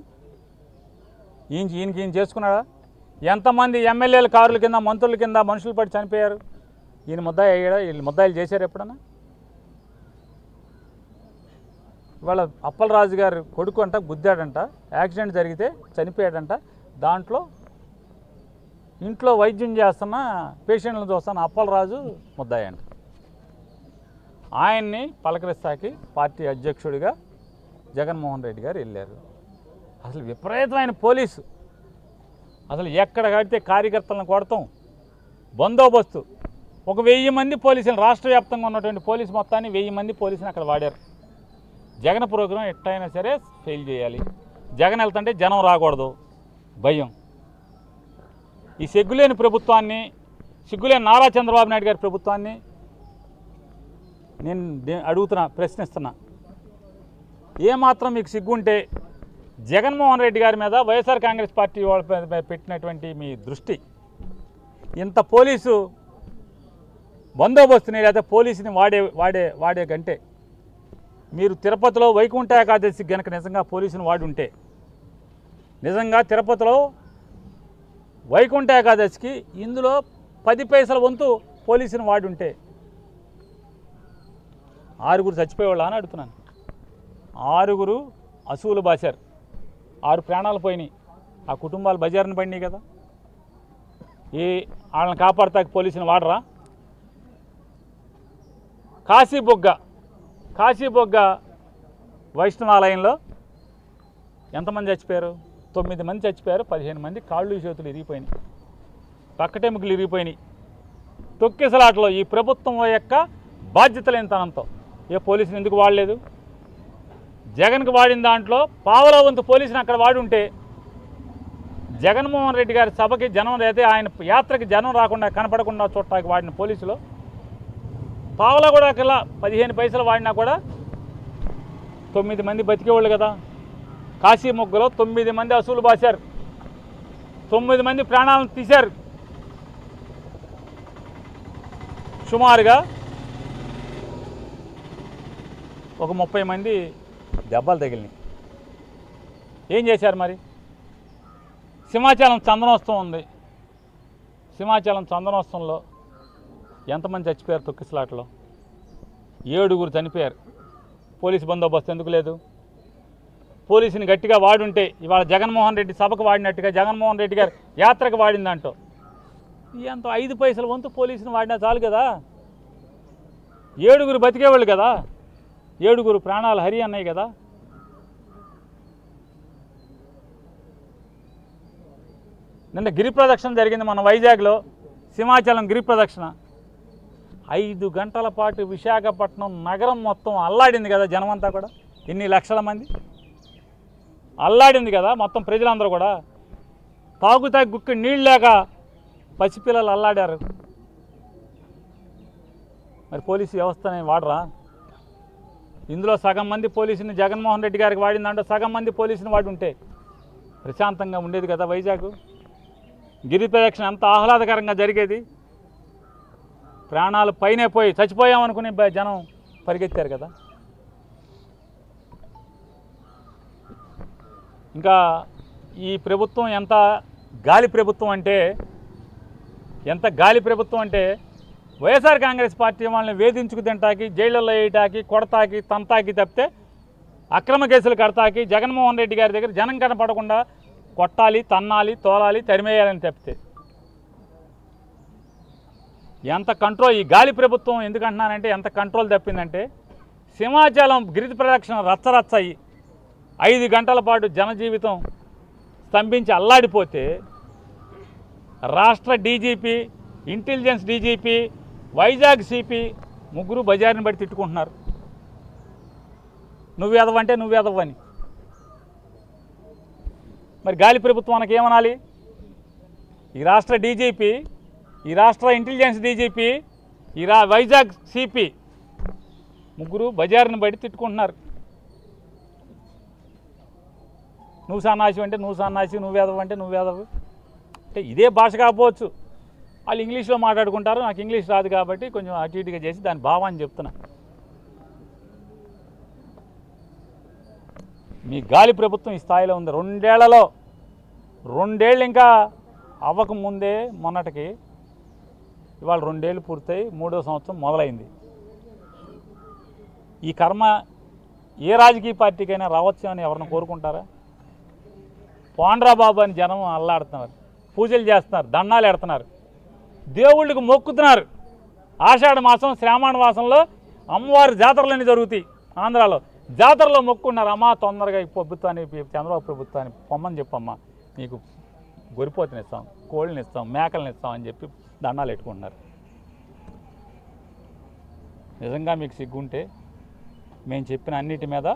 ఈయన చేసుకున్నాడా? ఎంతమంది ఎమ్మెల్యేల కారుల కింద, మంత్రుల కింద మనుషులు పడి చనిపోయారు? ఈయన ముద్దాయి అయ్యాడా? వీళ్ళు ముద్దాయిలు చేశారు ఎప్పుడన్నా? ఇవాళ అప్పలరాజు గారు కొడుకు అంట గుద్దాడంట, యాక్సిడెంట్ జరిగితే చనిపోయాడంట. దాంట్లో ఇంట్లో వైద్యం చేస్తున్న పేషెంట్లను చూస్తున్న అప్పలరాజు ముద్దాయి అంట. ఆయన్ని పలకరిస్తాకి పార్టీ అధ్యక్షుడిగా జగన్మోహన్ రెడ్డి గారు వెళ్ళారు. అసలు విపరీతమైన పోలీసు, అసలు ఎక్కడ కడితే కార్యకర్తలను కొడతాం, బందోబస్తు. ఒక 1000 మంది పోలీసులు, రాష్ట్ర వ్యాప్తంగా ఉన్నటువంటి పోలీసు మొత్తాన్ని 1000 మంది పోలీసులు అక్కడ వాడారు. జగన్ ప్రోగ్రాం ఎట్టయినా సరే ఫెయిల్ చేయాలి, జగన్ వెళ్తుంటే జనం రాకూడదు, భయం. ఈ సిగ్గులేని ప్రభుత్వాన్ని, సిగ్గులేని నారా చంద్రబాబు నాయుడు గారి ప్రభుత్వాన్ని నేను ప్రశ్నిస్తున్నా. ఏమాత్రం మీకు సిగ్గుంటే జగన్మోహన్ రెడ్డి గారి మీద వైఎస్ఆర్ కాంగ్రెస్ పార్టీ వాళ్ళ పెట్టినటువంటి మీ దృష్టి ఇంత పోలీసు బందోబస్తుని లేదా పోలీసుని వాడే కంటే మీరు తిరుపతిలో వైకుంఠ ఏకాదశి గనక నిజంగా పోలీసుని వాడి ఉంటే, నిజంగా తిరుపతిలో వైకుంఠ ఏకాదశికి ఇందులో 10 పైసల వంతు పోలీసుని వాడి ఉంటే 6 చచ్చిపోయేవాళ్ళ అని అడుగుతున్నాను. 6 అసువులు బాశారు, 6 ప్రాణాలు పోయినాయి, ఆ కుటుంబాలు బజారుని పడినాయి కదా. వాళ్ళని కాపాడతాకి పోలీసుని వాడరా? కాశీబొగ్గ వైష్ణవాలయంలో ఎంతమంది చచ్చిపోయారు? 9 మంది చచ్చిపోయారు, 15 మంది కాళ్ళు చేతులు ఇరిగిపోయినాయి, పక్కటెముకలు ఇరిగిపోయినాయి. తొక్కిసలాటలో ఈ ప్రభుత్వం యొక్క బాధ్యత లేనితనంతో ఏ పోలీసుని ఎందుకు వాడలేదు? జగన్కి వాడిన దాంట్లో పావలా వంతు పోలీసుని అక్కడ వాడి ఉంటే, జగన్మోహన్ రెడ్డి గారి సభకి జనం అయితే ఆయన యాత్రకి జనం రాకుండా కనపడకుండా చూడటానికి వాడిన పోలీసులు పావలా కూడా అక్కడ 15 పైసలు వాడినా కూడా 9 మంది బతికేవాళ్ళు కదా. కాశీబొగ్గలో 9 మంది అసూలు బాశారు, 9 మంది ప్రాణాలను తీశారు. సుమారుగా ఒక 30 మంది దెబ్బలు తగిలినాయి. ఏం చేశారు మరి? సింహాచలం చందనోత్సవం ఉంది, సింహాచలం చందనోత్సవంలో ఎంతమంది చచ్చిపోయారు? తొక్కిసలాటలో 7 చనిపోయారు. పోలీసు బందోబస్తు ఎందుకు లేదు? పోలీసుని గట్టిగా వాడుంటే ఇవాళ జగన్మోహన్ రెడ్డి సభకు వాడినట్టుగా జగన్మోహన్ రెడ్డి గారు యాత్రకు వాడిందంటో ఎంత 5 పైసల వంతు పోలీసుని వాడినా చాలు కదా. 7 బతికేవాళ్ళు కదా, 7 ప్రాణాలు హరి అన్నాయి కదా. నిన్న గిరి ప్రదక్షిణ జరిగింది మన వైజాగ్లో, సింహాచలం గిరి ప్రదక్షిణ 5 గంటల పాటు విశాఖపట్నం నగరం మొత్తం అల్లాడింది కదా. జనమంతా కూడా ఇన్ని లక్షల మంది అల్లాడింది కదా. మొత్తం ప్రజలందరూ కూడా తాగుతాకి గుక్కి నీళ్ళు లేక పసిపిల్లలు అల్లాడారు. మరి పోలీసు వ్యవస్థని వాడరా? ఇందులో సగం మంది పోలీసుని జగన్మోహన్ రెడ్డి గారికి వాడిందంటే సగం మంది పోలీసుని వాడి ఉంటే ప్రశాంతంగా ఉండేది కదా వైజాగ్. గిరి ప్రదక్షిణ ఎంత ఆహ్లాదకరంగా జరిగేది. ప్రాణాలు పైనే పోయి చచ్చిపోయామనుకుని జనం పరిగెత్తారు కదా. ఇంకా ఈ ప్రభుత్వం ఎంత గాలి ప్రభుత్వం అంటే వైఎస్ఆర్ కాంగ్రెస్ పార్టీ వాళ్ళని వేధించుకు తింటాకి, జైళ్ళల్లో వేయటాకి, కొడతాకి, తంతాకి తప్పితే అక్రమ కేసులు కడతాకి జగన్మోహన్ రెడ్డి గారి దగ్గర జనం కనపడకుండా కొట్టాలి, తన్నాలి, తోలాలి, తరిమేయాలని తప్పితే ఎంత కంట్రోల్ ఈ గాలి ప్రభుత్వం ఎందుకంటున్నానంటే ఎంత కంట్రోల్ తప్పిందంటే, సింహాచలం గిరి ప్రదక్షిణ రచ్చరచ్చయి 5 గంటల పాటు జనజీవితం స్తంభించి అల్లాడిపోతే రాష్ట్ర DGP, intelligence DGP, Vizag CP ముగ్గురు బజార్ని బట్టి తిట్టుకుంటున్నారు. నువ్వేదవంటే నువ్వేదవని. మరి గాలి ప్రభుత్వానికి ఏమనాలి? ఈ రాష్ట్ర డీజీపీ, ఈ రాష్ట్ర ఇంటెలిజెన్స్ డీజీపీ, వైజాగ్ సిపి ముగ్గురు బజార్ని బట్టి తిట్టుకుంటున్నారు. నువ్వు సన్నాసి అంటే నువ్వు సన్నాసి, నువ్వేదవు అంటే నువ్వేదవు. అంటే ఇదే భాష కాకపోవచ్చు, వాళ్ళు ఇంగ్లీష్లో మాట్లాడుకుంటారు. నాకు ఇంగ్లీష్ రాదు కాబట్టి కొంచెం అటు ఇటుగా చేసి దాని భావాన్ని చెప్తున్నా. మీ గాలి ప్రభుత్వం ఈ స్థాయిలో ఉంది. 2 ఏళ్ళు ఇంకా అవ్వకముందే మొన్నటికి ఇవాళ 2 ఏళ్ళు పూర్తయి 3వ సంవత్సరం మొదలైంది. ఈ కర్మ ఏ రాజకీయ పార్టీకైనా రావచ్చు అని ఎవరిని కోరుకుంటారా? పోండ్రా బాబు అని జనం అల్లాడుతున్నారు, పూజలు చేస్తున్నారు, దండాలు ఎడుతున్నారు, దేవుళ్ళకి మొక్కుతున్నారు. ఆషాఢ మాసం శ్రావణ మాసంలో అమ్మవారి జాతరలన్నీ జరుగుతాయి ఆంధ్రాలో. జాతరలో మొక్కున్నారు, అమ్మ తొందరగా ఈ ప్రభుత్వాన్ని, చంద్రబాబు ప్రభుత్వాన్ని పొమ్మని చెప్పమ్మా, నీకు గొరిపోతుని ఇస్తాం, కోళ్ళని ఇస్తాం, మేకలను ఇస్తాం అని చెప్పి దండాలు పెట్టుకుంటున్నారు. నిజంగా మీకు సిగ్గుంటే మేము చెప్పిన అన్నిటి మీద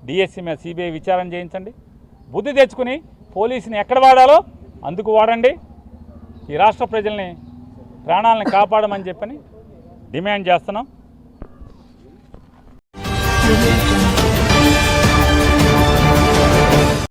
డిఎస్సి మీద సిబిఐ విచారణ చేయించండి. బుద్ధి తెచ్చుకుని పోలీసుని ఎక్కడ వాడాలో అందుకు వాడండి. ఈ రాష్ట్ర ప్రజల్ని ప్రాణాలను కాపాడమని చెప్పని డిమాండ్ చేస్తున్నాం.